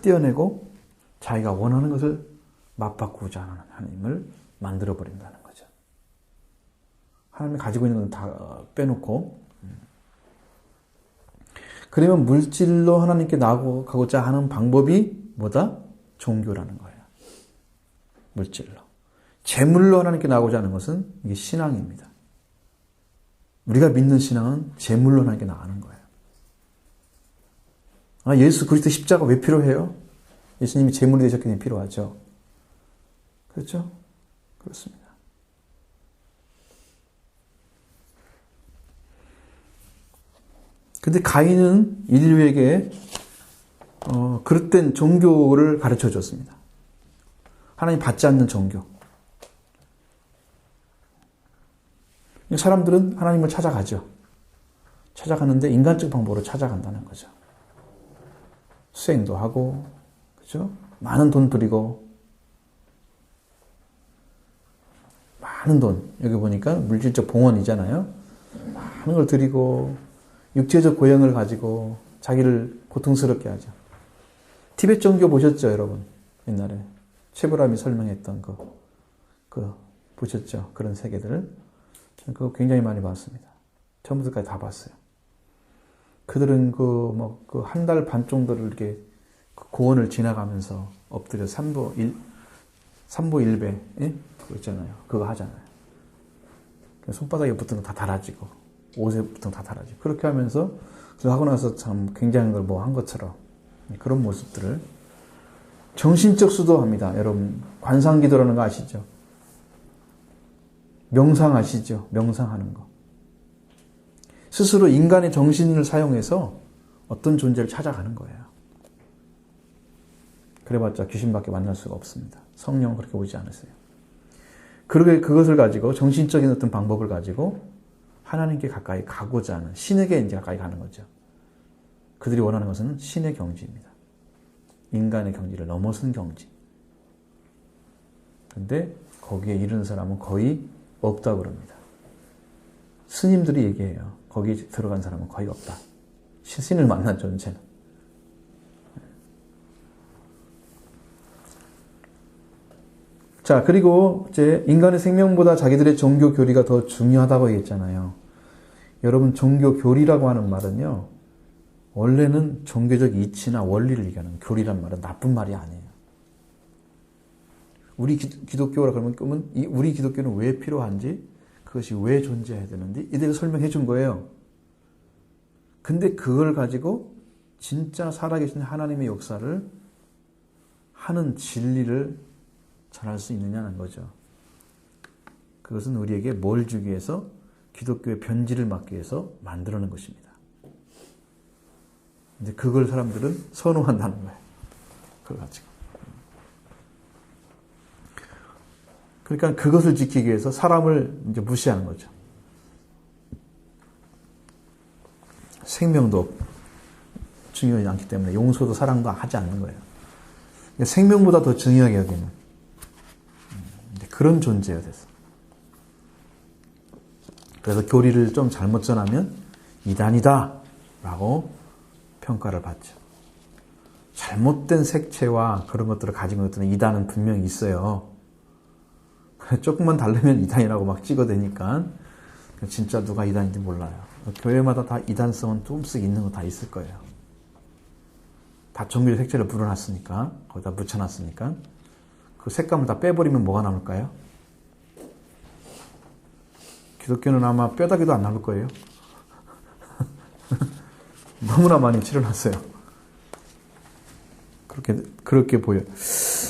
떼어내고 자기가 원하는 것을 맞바꾸고자 하는 하나님을 만들어버린다는 거죠. 하나님이 가지고 있는 건 다 빼놓고. 그러면 물질로 하나님께 나아가고자 하는 방법이 뭐다? 종교라는 거예요. 물질로. 재물로 하나님께 나아가고자 하는 것은 이게 신앙입니다. 우리가 믿는 신앙은 재물로 하나님께 나가는 거예요. 예수 그리스도 십자가 왜 필요해요? 예수님이 재물이 되셨기 때문에 필요하죠. 그렇죠? 그렇습니다. 근데 가인은 인류에게 그릇된 종교를 가르쳐 줬습니다. 하나님 받지 않는 종교. 사람들은 하나님을 찾아가죠. 찾아가는데 인간적 방법으로 찾아간다는 거죠. 수행도 하고, 그죠? 많은 돈 들이고, 많은 돈. 여기 보니까 물질적 봉헌이잖아요. 많은 걸 들이고, 육체적 고형을 가지고 자기를 고통스럽게 하죠. 티베트 종교 보셨죠, 여러분? 옛날에 최불암이 설명했던 그 보셨죠? 그런 세계들을. 그거 굉장히 많이 봤습니다. 처음부터까지 다 봤어요. 그들은 그 한 달 반 정도를 이렇게 고원을 지나가면서 엎드려 삼보 일배, 예? 그거 있잖아요. 그거 하잖아요. 손바닥에 붙은 거 다 달아지고, 옷에 붙은 거 다 달아지고. 그렇게 하면서, 그거 하고 나서 참 굉장한 걸 한 것처럼, 그런 모습들을. 정신적 수도합니다. 여러분, 관상기도라는 거 아시죠? 명상 아시죠? 명상하는 거. 스스로 인간의 정신을 사용해서 어떤 존재를 찾아가는 거예요. 그래봤자 귀신밖에 만날 수가 없습니다. 성령은 그렇게 오지 않으세요. 그것을 가지고 정신적인 어떤 방법을 가지고 하나님께 가까이 가고자 하는 신에게 이제 가까이 가는 거죠. 그들이 원하는 것은 신의 경지입니다. 인간의 경지를 넘어선 경지. 근데 거기에 이르는 사람은 거의 없다고 그럽니다. 스님들이 얘기해요. 거기 들어간 사람은 거의 없다. 신을 만난 존재는. 자, 그리고 이제 인간의 생명보다 자기들의 종교 교리가 더 중요하다고 얘기했잖아요. 여러분, 종교 교리라고 하는 말은요, 원래는 종교적 이치나 원리를 얘기하는 교리란 말은 나쁜 말이 아니에요. 우리 기독교라 그러면 우리 기독교는 왜 필요한지, 그것이 왜 존재해야 되는지 이들이 설명해 준 거예요. 근데 그걸 가지고 진짜 살아계신 하나님의 역사를 하는 진리를 전할 수 있느냐는 거죠. 그것은 우리에게 뭘 주기 위해서? 기독교의 변질을 막기 위해서 만들어낸 것입니다. 근데 그걸 사람들은 선호한다는 거예요. 그걸 가지고. 그러니까 그것을 지키기 위해서 사람을 이제 무시하는 거죠. 생명도 중요하지 않기 때문에 용서도 사랑도 하지 않는 거예요. 생명보다 더 중요하게 여기는 그런 존재가 됐어. 그래서 교리를 좀 잘못 전하면 이단이다 라고 평가를 받죠. 잘못된 색채와 그런 것들을 가지고 있는 이단은 분명히 있어요. 조금만 다르면 이단이라고 막 찍어대니까 진짜 누가 이단인지 몰라요. 교회마다 다 이단성은 조금씩 있는 거 다 있을 거예요. 다 종교 색채를 불어놨으니까, 거기다 묻혀놨으니까 그 색감을 다 빼버리면 뭐가 남을까요? 기독교는 아마 뼈다귀도 안 남을 거예요. 너무나 많이 칠해놨어요. 그렇게 보여요.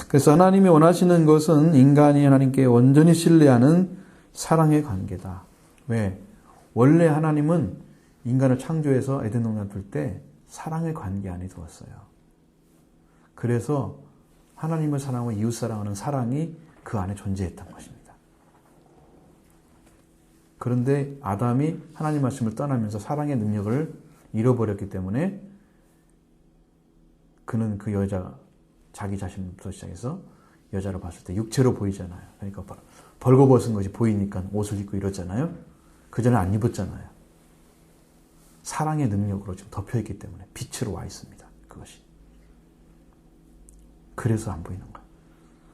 그래서 하나님이 원하시는 것은 인간이 하나님께 온전히 신뢰하는 사랑의 관계다. 왜? 원래 하나님은 인간을 창조해서 에덴 동산 둘 때 사랑의 관계 안에 두었어요. 그래서 하나님을 사랑하고 이웃 사랑하는 사랑이 그 안에 존재했던 것입니다. 그런데 아담이 하나님 말씀을 떠나면서 사랑의 능력을 잃어버렸기 때문에 그는 그 여자, 자기 자신부터 시작해서 여자를 봤을 때 육체로 보이잖아요. 그러니까 벌거벗은 것이 보이니까 옷을 입고 이러잖아요. 그 전에 안 입었잖아요. 사랑의 능력으로 지금 덮여있기 때문에 빛으로 와 있습니다. 그것이. 그래서 안 보이는 거예요.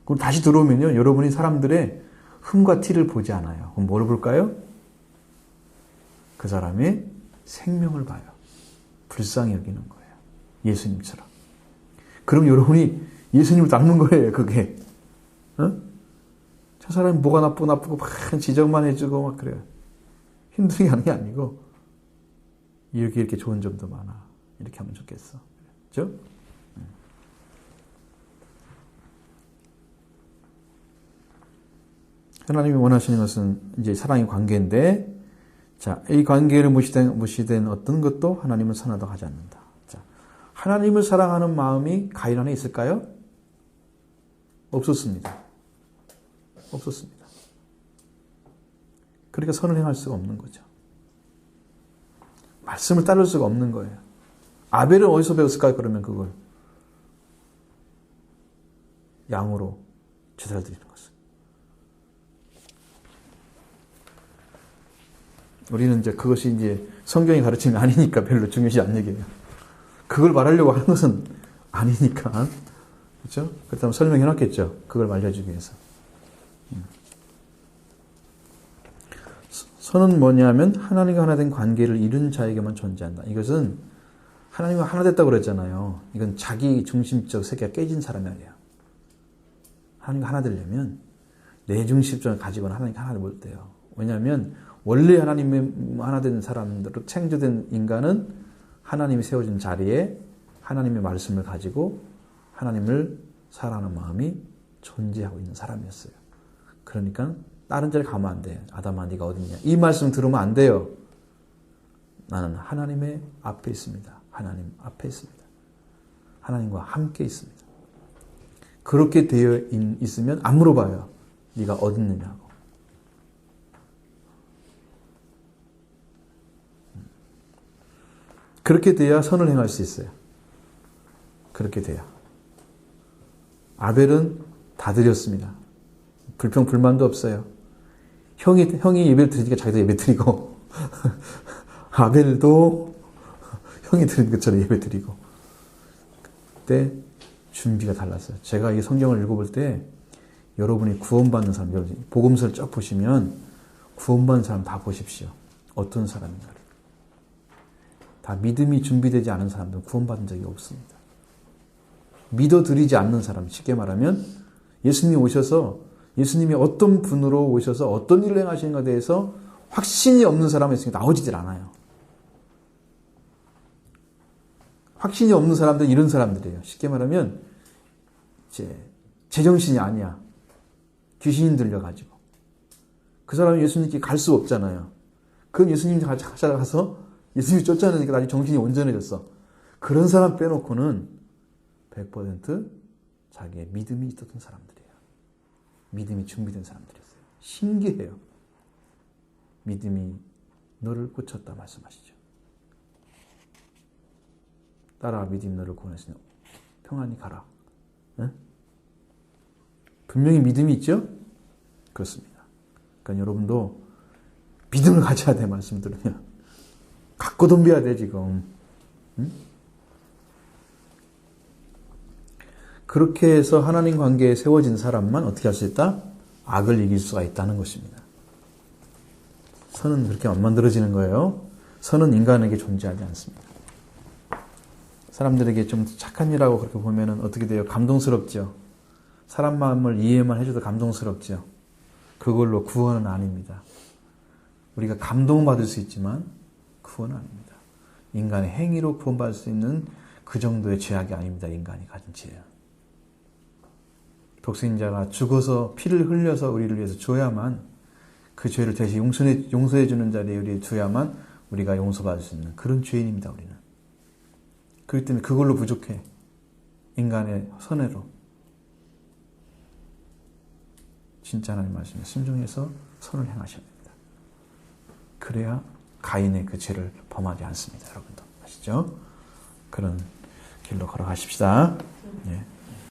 그럼 다시 들어오면요. 여러분이 사람들의 흠과 티를 보지 않아요. 그럼 뭘 볼까요? 그 사람의 생명을 봐요. 불쌍히 여기는 거예요. 예수님처럼. 그럼 여러분이 예수님을 닮은 거예요. 그게. 어? 저 사람이 뭐가 나쁘고 막 지적만 해주고 막 그래요. 힘들게 하는 게 아니고 이렇게 좋은 점도 많아. 이렇게 하면 좋겠어. 그렇죠? 하나님이 원하시는 것은 이제 사랑의 관계인데, 자, 이 관계를 무시된 어떤 것도 하나님은 선하다고 하지 않는다. 자, 하나님을 사랑하는 마음이 가인 안에 있을까요? 없었습니다. 없었습니다. 그러니까 선을 행할 수가 없는 거죠. 말씀을 따를 수가 없는 거예요. 아벨은 어디서 배웠을까요? 그러면 그걸 양으로 제사를 드리는 것을. 우리는 이제 그것이 이제 성경이 가르침이 아니니까 별로 중요시 않는 얘기예요. 그걸 말하려고 하는 것은 아니니까. 그렇죠? 그렇다면 설명해 놨겠죠. 그걸 알려주기 위해서. 선은 뭐냐면 하나님과 하나 된 관계를 이룬 자에게만 존재한다. 이것은 하나님과 하나 됐다고 그랬잖아요. 이건 자기 중심적 세계가 깨진 사람이 아니에요. 하나님과 하나 되려면 내 중심성을 가지고는 하나님과 하나 못 돼요. 왜냐하면 원래 하나님의 하나 된 사람들로 창조된 인간은 하나님이 세워진 자리에 하나님의 말씀을 가지고 하나님을 사랑하는 마음이 존재하고 있는 사람이었어요. 그러니까 다른 자리 가면 안 돼. 아담아 네가 어디 있냐. 이 말씀 들으면 안 돼요. 나는 하나님의 앞에 있습니다. 하나님 앞에 있습니다. 하나님과 함께 있습니다. 그렇게 되어 있으면 안 물어봐요. 네가 어디 있느냐고. 그렇게 돼야 선을 행할 수 있어요. 그렇게 돼야. 아벨은 다 드렸습니다. 불평 불만도 없어요. 형이 예배를 드리니까 자기도 예배 드리고 아벨도 형이 드린 것처럼 예배 드리고. 그때 준비가 달랐어요. 제가 이 성경을 읽어볼 때 여러분이 구원받는 사람, 복음서를 쭉 보시면 구원받는 사람 다 보십시오. 어떤 사람인가를. 다 믿음이 준비되지 않은 사람들은 구원받은 적이 없습니다. 믿어드리지 않는 사람, 쉽게 말하면 예수님이 오셔서 예수님이 어떤 분으로 오셔서 어떤 일을 행하시는가에 대해서 확신이 없는 사람이 있으니까 나오지질 않아요. 확신이 없는 사람들은 이런 사람들이에요. 쉽게 말하면 이제 제정신이 아니야. 귀신이 들려가지고. 그 사람이 예수님께 갈 수 없잖아요. 그럼 예수님이 찾아가서 예수님이 쫓아내니까 나중에 정신이 온전해졌어. 그런 사람 빼놓고는 100% 자기의 믿음이 있었던 사람들이에요. 믿음이 준비된 사람들이었어요. 신기해요. 믿음이 너를 고쳤다 말씀하시죠. 따라 믿음이 너를 구원하시니 평안히 가라. 네? 분명히 믿음이 있죠? 그렇습니다. 그러니까 여러분도 믿음을 가져야 돼, 말씀 들으면. 갖고 덤벼야 돼, 지금. 응? 그렇게 해서 하나님 관계에 세워진 사람만 어떻게 할 수 있다? 악을 이길 수가 있다는 것입니다. 선은 그렇게 안 만들어지는 거예요. 선은 인간에게 존재하지 않습니다. 사람들에게 좀 착한 일하고 그렇게 보면은 어떻게 돼요? 감동스럽죠. 사람 마음을 이해만 해줘도 감동스럽죠. 그걸로 구원은 아닙니다. 우리가 감동받을 수 있지만 구원은 아닙니다. 인간의 행위로 구원받을 수 있는 그 정도의 죄악이 아닙니다. 인간이 가진 죄예요. 독생자가 죽어서 피를 흘려서 우리를 위해서 줘야만, 그 죄를 대신 용서해 주는 자리에 우리를 두야만 우리가 용서받을 수 있는 그런 죄인입니다. 우리는. 그렇기 때문에 그걸로 부족해. 인간의 선회로. 진짜 하나님 말씀에 순종해서 선을 행하셔야 됩니다. 그래야 가인의 그 죄를 범하지 않습니다. 여러분도 아시죠? 그런 길로 걸어가십시다. 예.